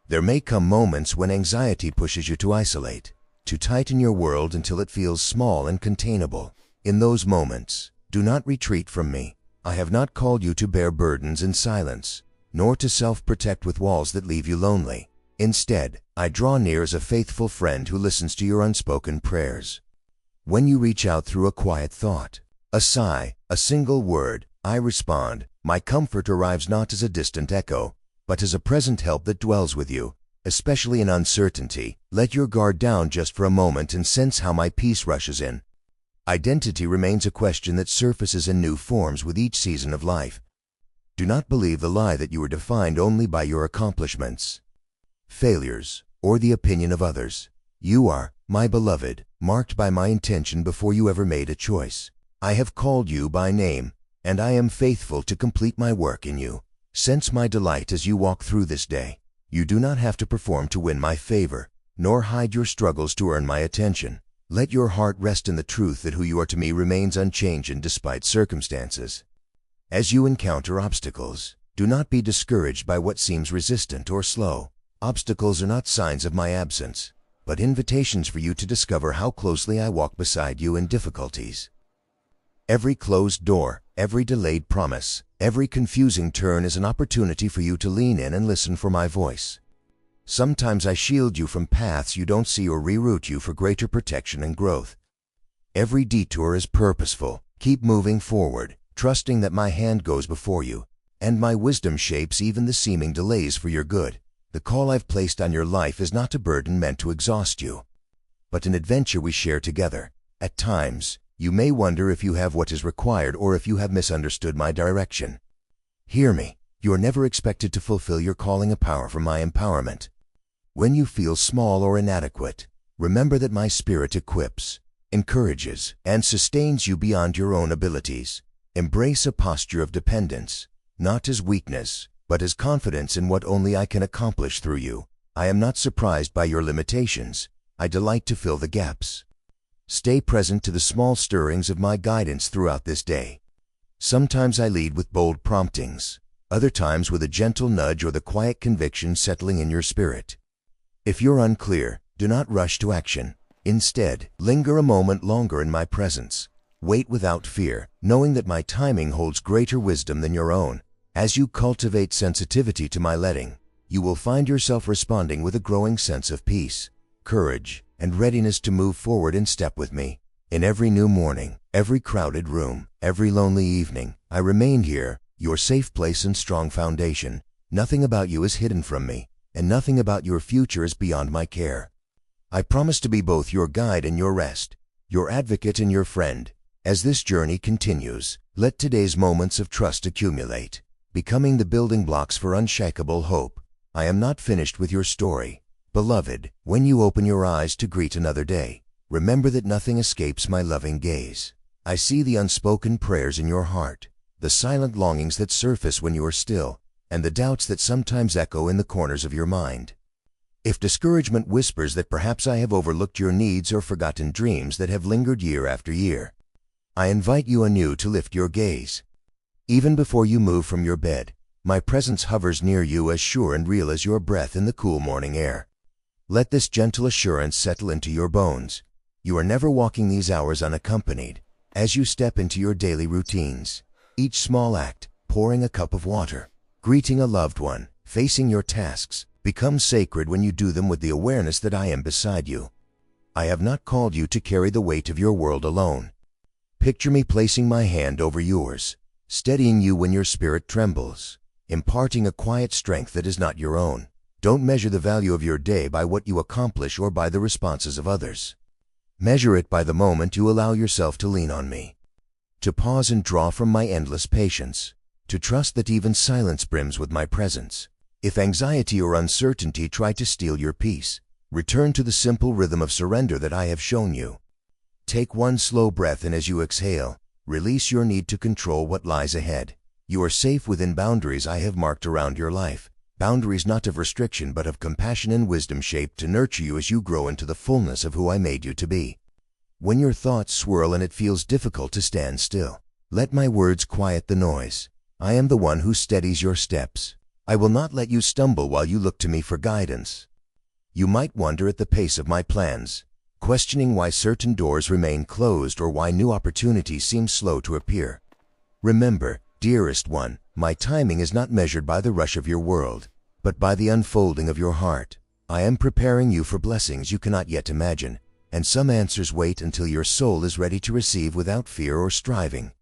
There may come moments when anxiety pushes you to isolate, to tighten your world until it feels small and containable. In those moments, do not retreat from me. I have not called you to bear burdens in silence, nor to self-protect with walls that leave you lonely. Instead, I draw near as a faithful friend who listens to your unspoken prayers. When you reach out through a quiet thought, a sigh, a single word, I respond. My comfort arrives not as a distant echo, but as a present help that dwells with you, especially in uncertainty. Let your guard down just for a moment and sense how my peace rushes in. Identity remains a question that surfaces in new forms with each season of life. Do not believe the lie that you are defined only by your accomplishments, failures, or the opinion of others. You are, my beloved, marked by my intention before you ever made a choice. I have called you by name, and I am faithful to complete my work in you. Sense my delight as you walk through this day. You do not have to perform to win my favor, nor hide your struggles to earn my attention. Let your heart rest in the truth that who you are to me remains unchanged despite circumstances. As you encounter obstacles, do not be discouraged by what seems resistant or slow. Obstacles are not signs of my absence, but invitations for you to discover how closely I walk beside you in difficulties. Every closed door, every delayed promise, every confusing turn is an opportunity for you to lean in and listen for my voice. Sometimes I shield you from paths you don't see or reroute you for greater protection and growth. Every detour is purposeful. Keep moving forward, trusting that my hand goes before you, and my wisdom shapes even the seeming delays for your good. The call I've placed on your life is not a burden meant to exhaust you, but an adventure we share together. At times, you may wonder if you have what is required or if you have misunderstood my direction. Hear me. You are never expected to fulfill your calling apart from my empowerment. When you feel small or inadequate, remember that my spirit equips, encourages, and sustains you beyond your own abilities. Embrace a posture of dependence, not as weakness, but as confidence in what only I can accomplish through you. I am not surprised by your limitations. I delight to fill the gaps. Stay present to the small stirrings of my guidance throughout this day. Sometimes I lead with bold promptings, other times with a gentle nudge or the quiet conviction settling in your spirit. If you're unclear, do not rush to action. Instead, linger a moment longer in my presence. Wait without fear, knowing that my timing holds greater wisdom than your own. As you cultivate sensitivity to my leading, you will find yourself responding with a growing sense of peace, courage, and readiness to move forward in step with me. In every new morning, every crowded room, every lonely evening, I remain here, your safe place and strong foundation. Nothing about you is hidden from me, and nothing about your future is beyond my care. I promise to be both your guide and your rest, your advocate and your friend. As this journey continues, let today's moments of trust accumulate, becoming the building blocks for unshakable hope. I am not finished with your story. Beloved, when you open your eyes to greet another day, remember that nothing escapes my loving gaze. I see the unspoken prayers in your heart, the silent longings that surface when you are still, and the doubts that sometimes echo in the corners of your mind. If discouragement whispers that perhaps I have overlooked your needs or forgotten dreams that have lingered year after year, I invite you anew to lift your gaze. Even before you move from your bed, my presence hovers near you as sure and real as your breath in the cool morning air. Let this gentle assurance settle into your bones. You are never walking these hours unaccompanied. As you step into your daily routines, each small act, pouring a cup of water, greeting a loved one, facing your tasks, becomes sacred when you do them with the awareness that I am beside you. I have not called you to carry the weight of your world alone. Picture me placing my hand over yours, steadying you when your spirit trembles, imparting a quiet strength that is not your own. Don't measure the value of your day by what you accomplish or by the responses of others. Measure it by the moment you allow yourself to lean on me, to pause and draw from my endless patience, to trust that even silence brims with my presence. If anxiety or uncertainty try to steal your peace, return to the simple rhythm of surrender that I have shown you. Take one slow breath, and as you exhale, release your need to control what lies ahead. You are safe within boundaries I have marked around your life, boundaries not of restriction but of compassion and wisdom, shaped to nurture you as you grow into the fullness of who I made you to be. When your thoughts swirl and it feels difficult to stand still, let my words quiet the noise. I am the one who steadies your steps. I will not let you stumble while you look to me for guidance. You might wonder at the pace of my plans, questioning why certain doors remain closed or why new opportunities seem slow to appear. Remember, dearest one, my timing is not measured by the rush of your world, but by the unfolding of your heart. I am preparing you for blessings you cannot yet imagine, and some answers wait until your soul is ready to receive without fear or striving.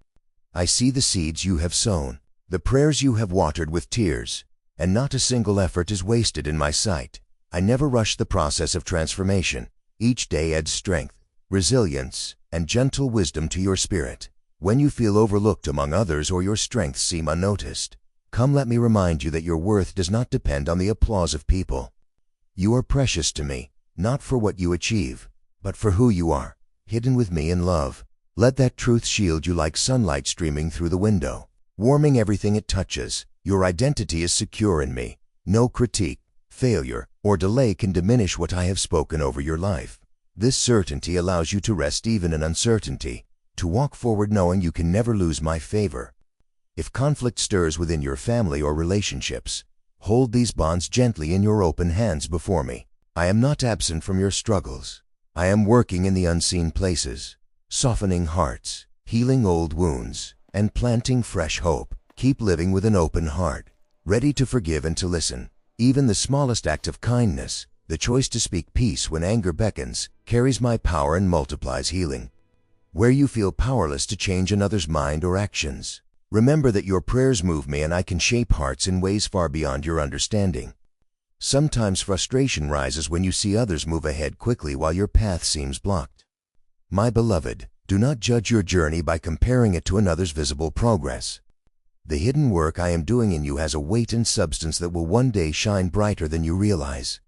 I see the seeds you have sown, the prayers you have watered with tears, and not a single effort is wasted in my sight. I never rush the process of transformation. Each day adds strength, resilience, and gentle wisdom to your spirit. When you feel overlooked among others or your strengths seem unnoticed, come, let me remind you that your worth does not depend on the applause of people. You are precious to me, not for what you achieve, but for who you are, hidden with me in love. Let that truth shield you like sunlight streaming through the window, warming everything it touches. Your identity is secure in me. No critique, failure, or delay can diminish what I have spoken over your life. This certainty allows you to rest even in uncertainty, to walk forward knowing you can never lose my favor. If conflict stirs within your family or relationships, hold these bonds gently in your open hands before me. I am not absent from your struggles. I am working in the unseen places, softening hearts, healing old wounds, and planting fresh hope. Keep living with an open heart, ready to forgive and to listen. Even the smallest act of kindness, the choice to speak peace when anger beckons, carries my power and multiplies healing. Where you feel powerless to change another's mind or actions, remember that your prayers move me and I can shape hearts in ways far beyond your understanding. Sometimes frustration rises when you see others move ahead quickly while your path seems blocked. My beloved, do not judge your journey by comparing it to another's visible progress. The hidden work I am doing in you has a weight and substance that will one day shine brighter than you realize.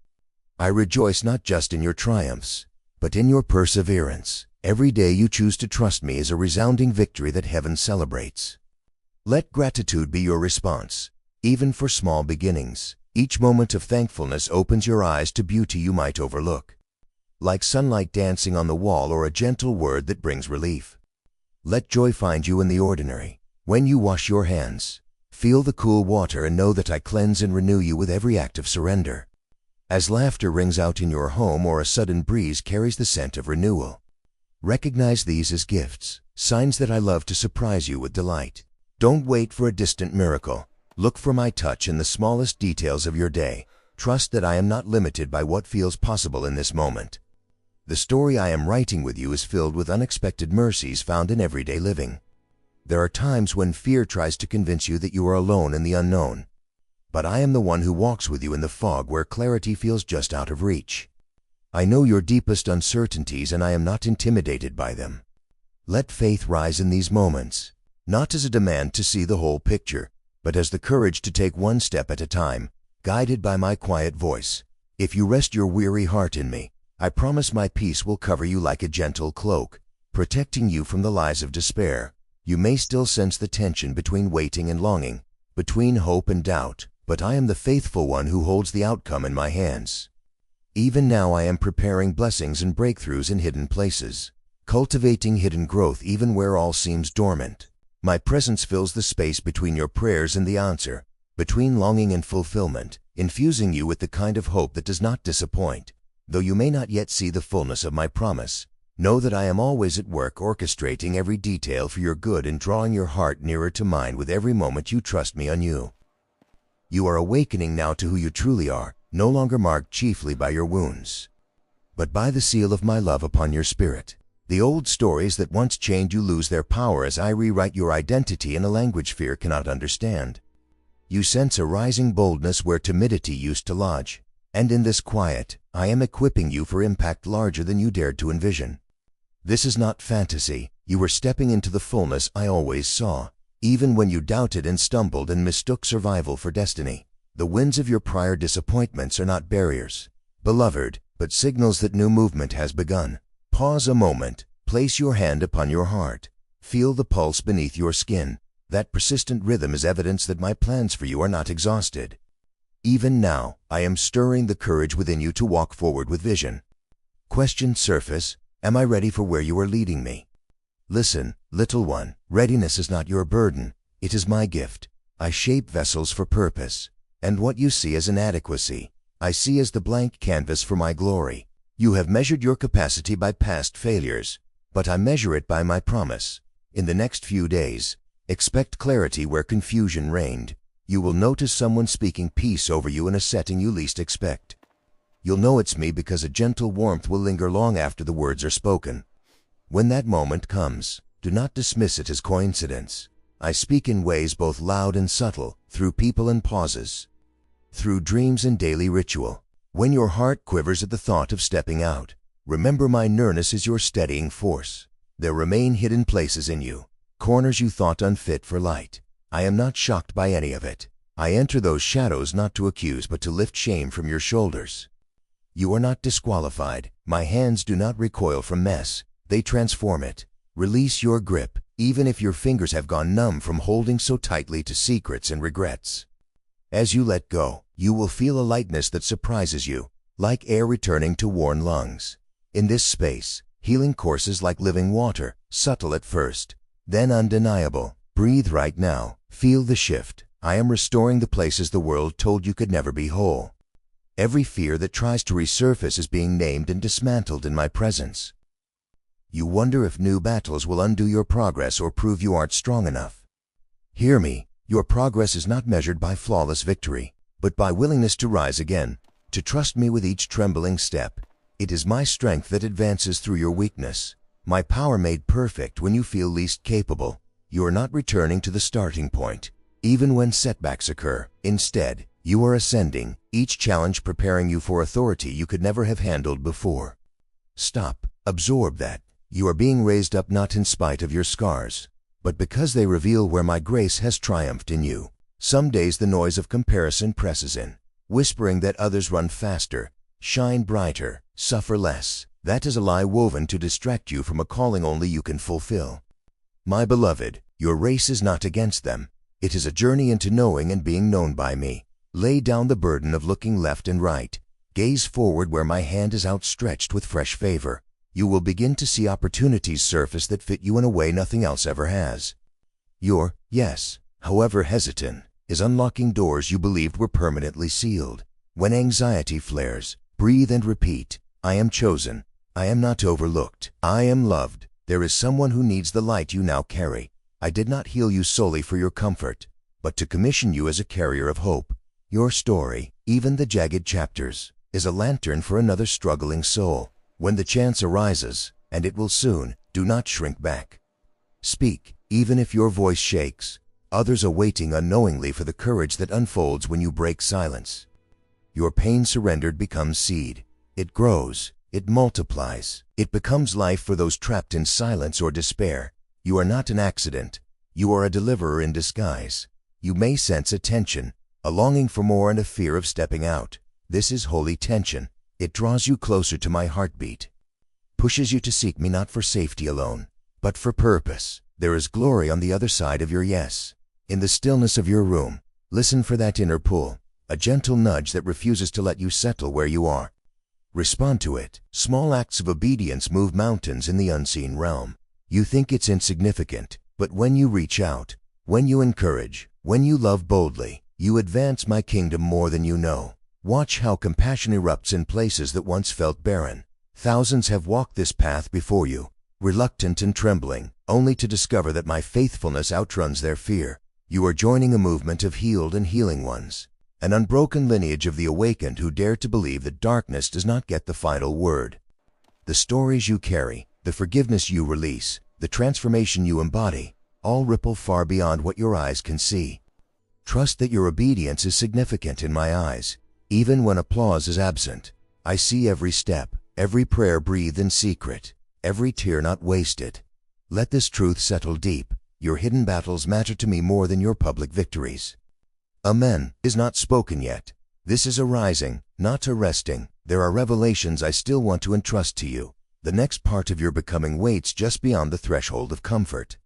I rejoice not just in your triumphs, but in your perseverance. Every day you choose to trust me is a resounding victory that heaven celebrates. Let gratitude be your response, even for small beginnings. Each moment of thankfulness opens your eyes to beauty you might overlook, like sunlight dancing on the wall or a gentle word that brings relief. Let joy find you in the ordinary. When you wash your hands, feel the cool water and know that I cleanse and renew you with every act of surrender. As laughter rings out in your home or a sudden breeze carries the scent of renewal, recognize these as gifts, signs that I love to surprise you with delight. Don't wait for a distant miracle. Look for my touch in the smallest details of your day. Trust that I am not limited by what feels possible in this moment. The story I am writing with you is filled with unexpected mercies found in everyday living. There are times when fear tries to convince you that you are alone in the unknown. But I am the one who walks with you in the fog where clarity feels just out of reach. I know your deepest uncertainties and I am not intimidated by them. Let faith rise in these moments, not as a demand to see the whole picture, but as the courage to take one step at a time, guided by my quiet voice. If you rest your weary heart in me, I promise my peace will cover you like a gentle cloak, protecting you from the lies of despair. You may still sense the tension between waiting and longing, between hope and doubt, but I am the faithful one who holds the outcome in my hands. Even now I am preparing blessings and breakthroughs in hidden places, cultivating hidden growth even where all seems dormant. My presence fills the space between your prayers and the answer, between longing and fulfillment, infusing you with the kind of hope that does not disappoint. Though you may not yet see the fullness of my promise, know that I am always at work orchestrating every detail for your good and drawing your heart nearer to mine with every moment you trust me anew. You are awakening now to who you truly are, no longer marked chiefly by your wounds, but by the seal of my love upon your spirit. The old stories that once chained you lose their power as I rewrite your identity in a language fear cannot understand. You sense a rising boldness where timidity used to lodge, and in this quiet, I am equipping you for impact larger than you dared to envision. This is not fantasy. You were stepping into the fullness I always saw, even when you doubted and stumbled and mistook survival for destiny. The winds of your prior disappointments are not barriers, beloved, but signals that new movement has begun. Pause a moment, place your hand upon your heart, feel the pulse beneath your skin. That persistent rhythm is evidence that my plans for you are not exhausted. Even now, I am stirring the courage within you to walk forward with vision. Questions surface. Am I ready for where you are leading me? Listen, little one, readiness is not your burden, it is my gift. I shape vessels for purpose, and what you see as inadequacy, I see as the blank canvas for my glory. You have measured your capacity by past failures, but I measure it by my promise. In the next few days, expect clarity where confusion reigned. You will notice someone speaking peace over you in a setting you least expect. You'll know it's me because a gentle warmth will linger long after the words are spoken. When that moment comes, do not dismiss it as coincidence. I speak in ways both loud and subtle, through people and pauses, through dreams and daily ritual. When your heart quivers at the thought of stepping out, remember my nearness is your steadying force. There remain hidden places in you, corners you thought unfit for light. I am not shocked by any of it. I enter those shadows not to accuse but to lift shame from your shoulders. You are not disqualified. My hands do not recoil from mess. They transform it. Release your grip, even if your fingers have gone numb from holding so tightly to secrets and regrets. As you let go, you will feel a lightness that surprises you, like air returning to worn lungs. In this space, healing courses like living water, subtle at first, then undeniable. Breathe right now. Feel the shift. I am restoring the places the world told you could never be whole. Every fear that tries to resurface is being named and dismantled in my presence. You wonder if new battles will undo your progress or prove you aren't strong enough. Hear me. Your progress is not measured by flawless victory, but by willingness to rise again, to trust me with each trembling step. It is my strength that advances through your weakness, my power made perfect when you feel least capable. You are not returning to the starting point, even when setbacks occur. Instead, you are ascending, each challenge preparing you for authority you could never have handled before. Stop. Absorb that. You are being raised up not in spite of your scars, but because they reveal where my grace has triumphed in you. Some days the noise of comparison presses in, whispering that others run faster, shine brighter, suffer less. That is a lie woven to distract you from a calling only you can fulfill. My beloved, your race is not against them. It is a journey into knowing and being known by me. Lay down the burden of looking left and right. Gaze forward where my hand is outstretched with fresh favor. You will begin to see opportunities surface that fit you in a way nothing else ever has. Your yes, however hesitant, is unlocking doors you believed were permanently sealed. When anxiety flares, breathe and repeat. I am chosen. I am not overlooked. I am loved. There is someone who needs the light you now carry. I did not heal you solely for your comfort, but to commission you as a carrier of hope. Your story, even the jagged chapters, is a lantern for another struggling soul. When the chance arises, and it will soon, do not shrink back. Speak, even if your voice shakes. Others are waiting unknowingly for the courage that unfolds when you break silence. Your pain surrendered becomes seed. It grows, it multiplies, it becomes life for those trapped in silence or despair. You are not an accident. You are a deliverer in disguise. You may sense a tension, a longing for more and a fear of stepping out. This is holy tension. It draws you closer to my heartbeat, pushes you to seek me not for safety alone, but for purpose. There is glory on the other side of your yes. In the stillness of your room, listen for that inner pull, a gentle nudge that refuses to let you settle where you are. Respond to it. Small acts of obedience move mountains in the unseen realm. You think it's insignificant, but when you reach out, when you encourage, when you love boldly, you advance my kingdom more than you know. Watch how compassion erupts in places that once felt barren. Thousands have walked this path before you, reluctant and trembling, only to discover that my faithfulness outruns their fear. You are joining a movement of healed and healing ones, an unbroken lineage of the awakened who dare to believe that darkness does not get the final word. The stories you carry, the forgiveness you release, the transformation you embody, all ripple far beyond what your eyes can see. Trust that your obedience is significant in my eyes. Even when applause is absent, I see every step, every prayer breathed in secret, every tear not wasted. Let this truth settle deep. Your hidden battles matter to me more than your public victories. Amen is not spoken yet. This is a rising, not a resting. There are revelations I still want to entrust to you. The next part of your becoming waits just beyond the threshold of comfort.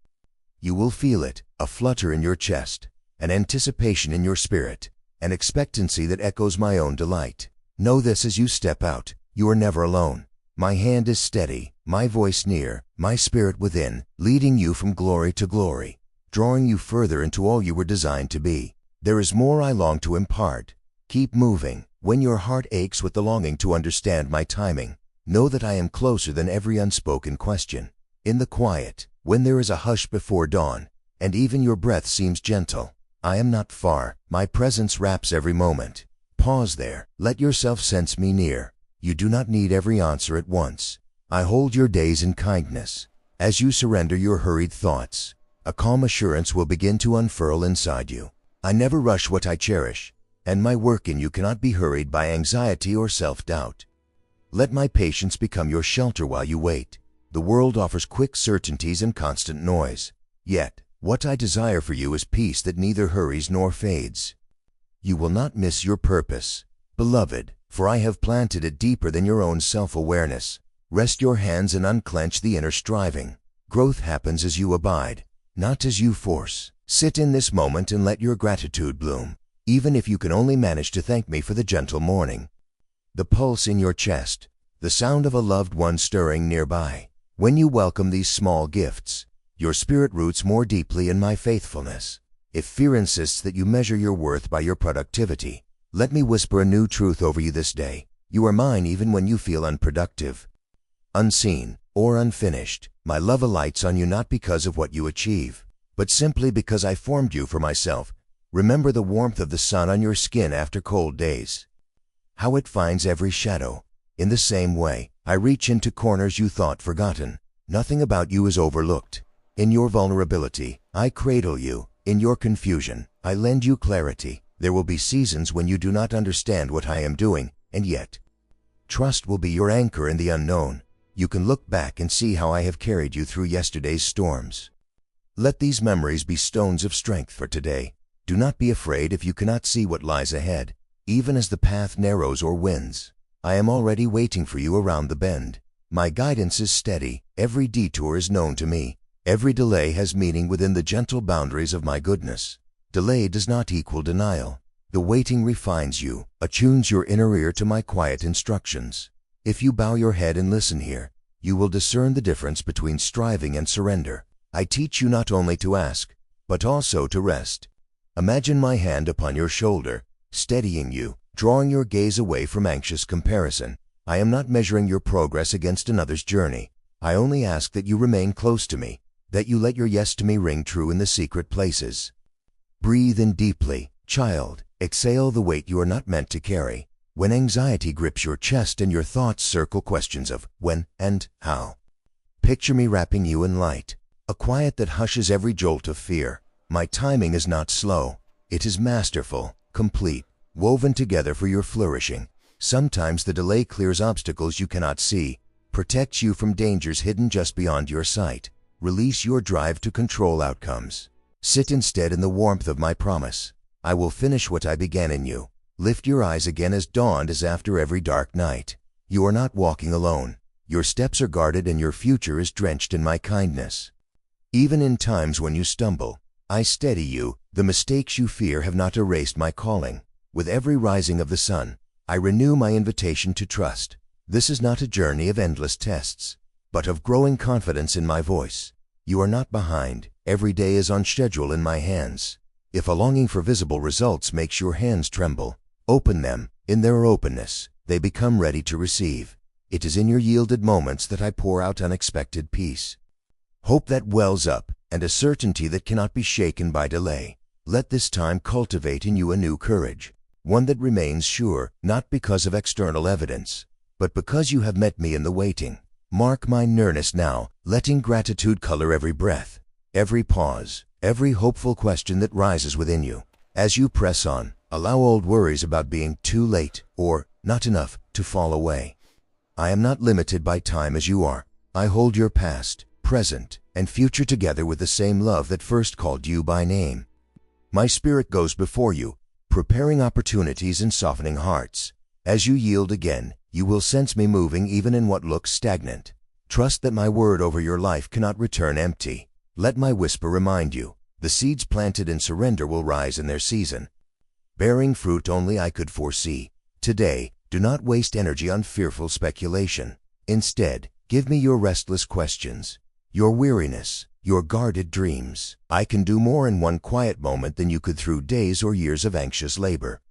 You will feel it, a flutter in your chest, an anticipation in your spirit, an expectancy that echoes my own delight. Know this as you step out, you are never alone. My hand is steady, my voice near, my spirit within, leading you from glory to glory, drawing you further into all you were designed to be. There is more I long to impart. Keep moving. When your heart aches with the longing to understand my timing, know that I am closer than every unspoken question. In the quiet, when there is a hush before dawn, and even your breath seems gentle, I am not far. My presence wraps every moment. Pause there. Let yourself sense me near. You do not need every answer at once. I hold your days in kindness. As you surrender your hurried thoughts, a calm assurance will begin to unfurl inside you. I never rush what I cherish, and my work in you cannot be hurried by anxiety or self-doubt. Let my patience become your shelter while you wait. The world offers quick certainties and constant noise. Yet, what I desire for you is peace that neither hurries nor fades. You will not miss your purpose, beloved, for I have planted it deeper than your own self-awareness. Rest your hands and unclench the inner striving. Growth happens as you abide, not as you force. Sit in this moment and let your gratitude bloom, even if you can only manage to thank me for the gentle morning, the pulse in your chest, the sound of a loved one stirring nearby. When you welcome these small gifts, your spirit roots more deeply in my faithfulness. If fear insists that you measure your worth by your productivity, let me whisper a new truth over you this day. You are mine even when you feel unproductive, unseen, or unfinished. My love alights on you not because of what you achieve, but simply because I formed you for myself. Remember the warmth of the sun on your skin after cold days, how it finds every shadow. In the same way, I reach into corners you thought forgotten. Nothing about you is overlooked. In your vulnerability, I cradle you. In your confusion, I lend you clarity. There will be seasons when you do not understand what I am doing, and yet, trust will be your anchor in the unknown. You can look back and see how I have carried you through yesterday's storms. Let these memories be stones of strength for today. Do not be afraid if you cannot see what lies ahead, even as the path narrows or winds. I am already waiting for you around the bend. My guidance is steady. Every detour is known to me. Every delay has meaning within the gentle boundaries of my goodness. Delay does not equal denial. The waiting refines you, attunes your inner ear to my quiet instructions. If you bow your head and listen here, you will discern the difference between striving and surrender. I teach you not only to ask, but also to rest. Imagine my hand upon your shoulder, steadying you, drawing your gaze away from anxious comparison. I am not measuring your progress against another's journey. I only ask that you remain close to me, that you let your yes to me ring true in the secret places. Breathe in deeply, child. Exhale the weight you are not meant to carry. When anxiety grips your chest and your thoughts circle questions of when and how, picture me wrapping you in light, a quiet that hushes every jolt of fear. My timing is not slow. It is masterful, complete, woven together for your flourishing. Sometimes the delay clears obstacles you cannot see, protects you from dangers hidden just beyond your sight. Release your drive to control outcomes. Sit instead in the warmth of my promise. I will finish what I began in you. Lift your eyes again as dawn is after every dark night. You are not walking alone. Your steps are guarded and your future is drenched in my kindness. Even in times when you stumble, I steady you. The mistakes you fear have not erased my calling. With every rising of the sun, I renew my invitation to trust. This is not a journey of endless tests, but of growing confidence in my voice. You are not behind. Every day is on schedule in my hands. If a longing for visible results makes your hands tremble, open them. In their openness, they become ready to receive. It is in your yielded moments that I pour out unexpected peace, hope that wells up, and a certainty that cannot be shaken by delay. Let this time cultivate in you a new courage, one that remains sure, not because of external evidence, but because you have met me in the waiting. Mark my nearness now, letting gratitude color every breath, every pause, every hopeful question that rises within you. As you press on, allow old worries about being too late or not enough to fall away. I am not limited by time as you are. I hold your past, present, and future together with the same love that first called you by name. My spirit goes before you, preparing opportunities and softening hearts. As you yield again, you will sense me moving even in what looks stagnant. Trust that my word over your life cannot return empty. Let my whisper remind you, the seeds planted in surrender will rise in their season, bearing fruit only I could foresee. Today, do not waste energy on fearful speculation. Instead, give me your restless questions, your weariness, your guarded dreams. I can do more in one quiet moment than you could through days or years of anxious labor.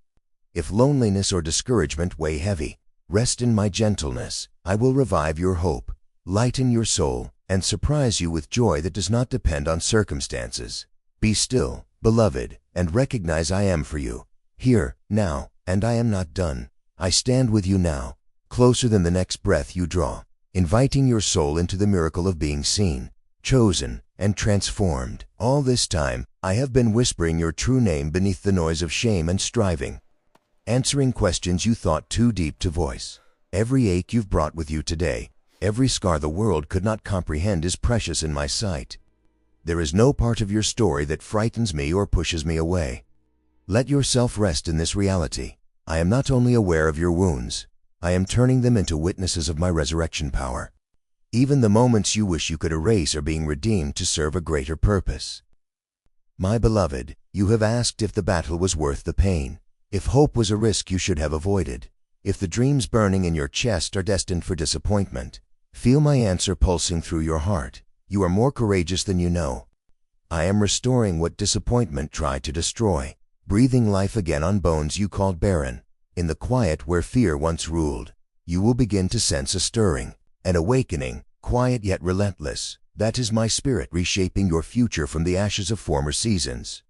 If loneliness or discouragement weigh heavy, rest in my gentleness. I will revive your hope, lighten your soul, and surprise you with joy that does not depend on circumstances. Be still, beloved, and recognize I am for you, here, now, and I am not done. I stand with you now, closer than the next breath you draw, inviting your soul into the miracle of being seen, chosen, and transformed. All this time, I have been whispering your true name beneath the noise of shame and striving, answering questions you thought too deep to voice. Every ache you've brought with you today, every scar the world could not comprehend is precious in my sight. There is no part of your story that frightens me or pushes me away. Let yourself rest in this reality. I am not only aware of your wounds, I am turning them into witnesses of my resurrection power. Even the moments you wish you could erase are being redeemed to serve a greater purpose. My beloved, you have asked if the battle was worth the pain, if hope was a risk you should have avoided, if the dreams burning in your chest are destined for disappointment. Feel my answer pulsing through your heart. You are more courageous than you know. I am restoring what disappointment tried to destroy, breathing life again on bones you called barren. In the quiet where fear once ruled, you will begin to sense a stirring, an awakening, quiet yet relentless. That is my spirit reshaping your future from the ashes of former seasons.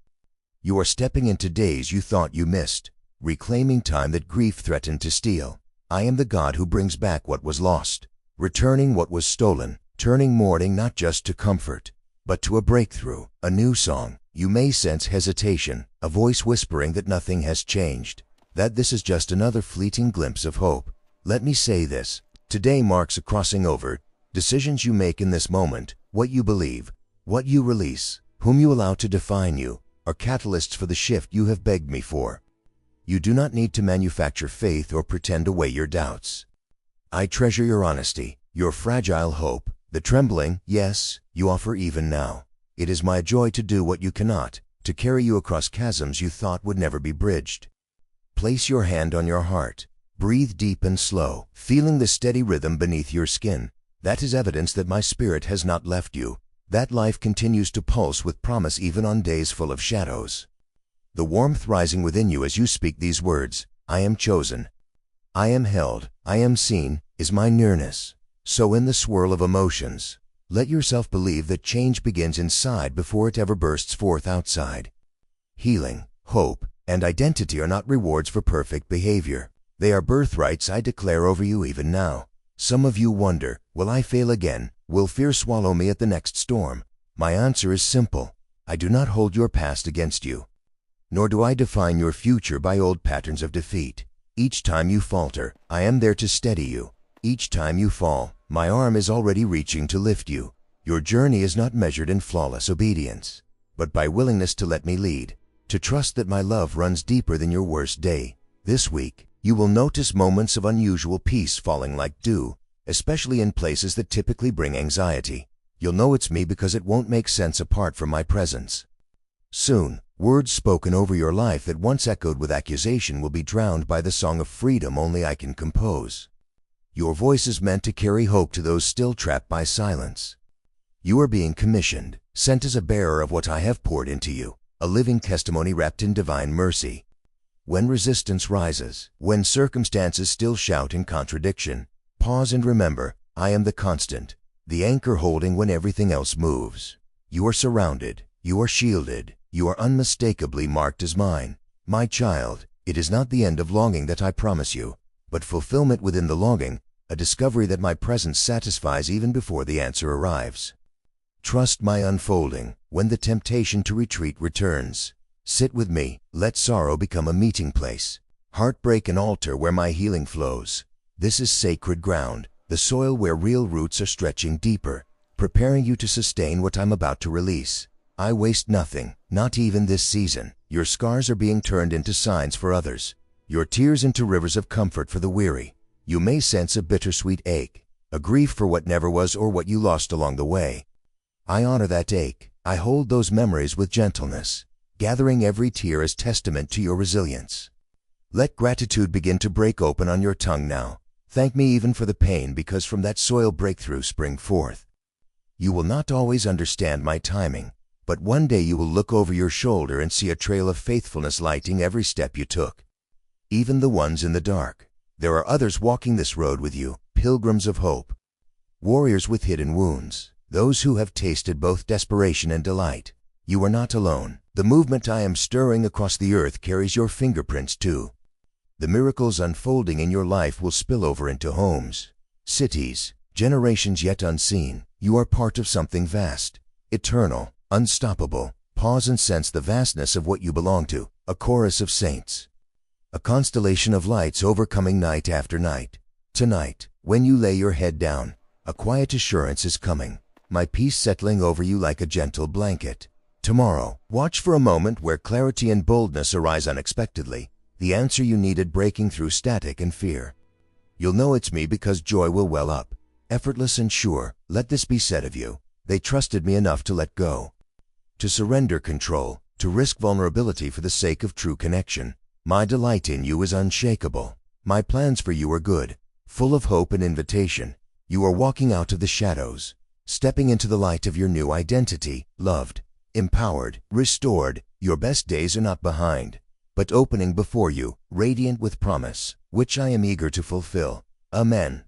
You are stepping into days you thought you missed, reclaiming time that grief threatened to steal. I am the God who brings back what was lost, returning what was stolen, turning mourning not just to comfort, but to a breakthrough, a new song. You may sense hesitation, a voice whispering that nothing has changed, that this is just another fleeting glimpse of hope. Let me say this, today marks a crossing over. Decisions you make in this moment, what you believe, what you release, whom you allow to define you, are catalysts for the shift you have begged me for. You do not need to manufacture faith or pretend away your doubts. I treasure your honesty, your fragile hope, the trembling, yes, you offer even now. It is my joy to do what you cannot, to carry you across chasms you thought would never be bridged. Place your hand on your heart. Breathe deep and slow, feeling the steady rhythm beneath your skin. That is evidence that my spirit has not left you, that life continues to pulse with promise even on days full of shadows. The warmth rising within you as you speak these words, I am chosen, I am held, I am seen, is my nearness. So in the swirl of emotions, let yourself believe that change begins inside before it ever bursts forth outside. Healing, hope, and identity are not rewards for perfect behavior. They are birthrights I declare over you even now. Some of you wonder, will I fail again? Will fear swallow me at the next storm? My answer is simple. I do not hold your past against you, nor do I define your future by old patterns of defeat. Each time you falter, I am there to steady you. Each time you fall, my arm is already reaching to lift you. Your journey is not measured in flawless obedience, but by willingness to let me lead, to trust that my love runs deeper than your worst day. This week, you will notice moments of unusual peace falling like dew, especially in places that typically bring anxiety. You'll know it's me because it won't make sense apart from my presence. Soon, words spoken over your life that once echoed with accusation will be drowned by the song of freedom only I can compose. Your voice is meant to carry hope to those still trapped by silence. You are being commissioned, sent as a bearer of what I have poured into you, a living testimony wrapped in divine mercy. When resistance rises, when circumstances still shout in contradiction, pause and remember, I am the constant, the anchor holding when everything else moves. You are surrounded, you are shielded, you are unmistakably marked as mine. My child, it is not the end of longing that I promise you, but fulfillment within the longing, a discovery that my presence satisfies even before the answer arrives. Trust my unfolding. When the temptation to retreat returns, sit with me, let sorrow become a meeting place, heartbreak an altar where my healing flows. This is sacred ground, the soil where real roots are stretching deeper, preparing you to sustain what I'm about to release. I waste nothing, not even this season. Your scars are being turned into signs for others, your tears into rivers of comfort for the weary. You may sense a bittersweet ache, a grief for what never was or what you lost along the way. I honor that ache. I hold those memories with gentleness, gathering every tear as testament to your resilience. Let gratitude begin to break open on your tongue now. Thank me even for the pain, because from that soil breakthrough spring forth. You will not always understand my timing, but one day you will look over your shoulder and see a trail of faithfulness lighting every step you took. Even the ones in the dark. There are others walking this road with you, pilgrims of hope, warriors with hidden wounds. Those who have tasted both desperation and delight. You are not alone. The movement I am stirring across the earth carries your fingerprints too. The miracles unfolding in your life will spill over into homes, cities, generations yet unseen. You are part of something vast, eternal, unstoppable. Pause and sense the vastness of what you belong to, a chorus of saints, a constellation of lights overcoming night after night. Tonight, when you lay your head down, a quiet assurance is coming. My peace settling over you like a gentle blanket. Tomorrow, watch for a moment where clarity and boldness arise unexpectedly, the answer you needed breaking through static and fear. You'll know it's me because joy will well up, effortless and sure. Let this be said of you: they trusted me enough to let go, to surrender control, to risk vulnerability for the sake of true connection. My delight in you is unshakable. My plans for you are good, full of hope and invitation. You are walking out of the shadows, stepping into the light of your new identity, loved, empowered, restored. Your best days are not behind, but opening before you, radiant with promise, which I am eager to fulfill. Amen.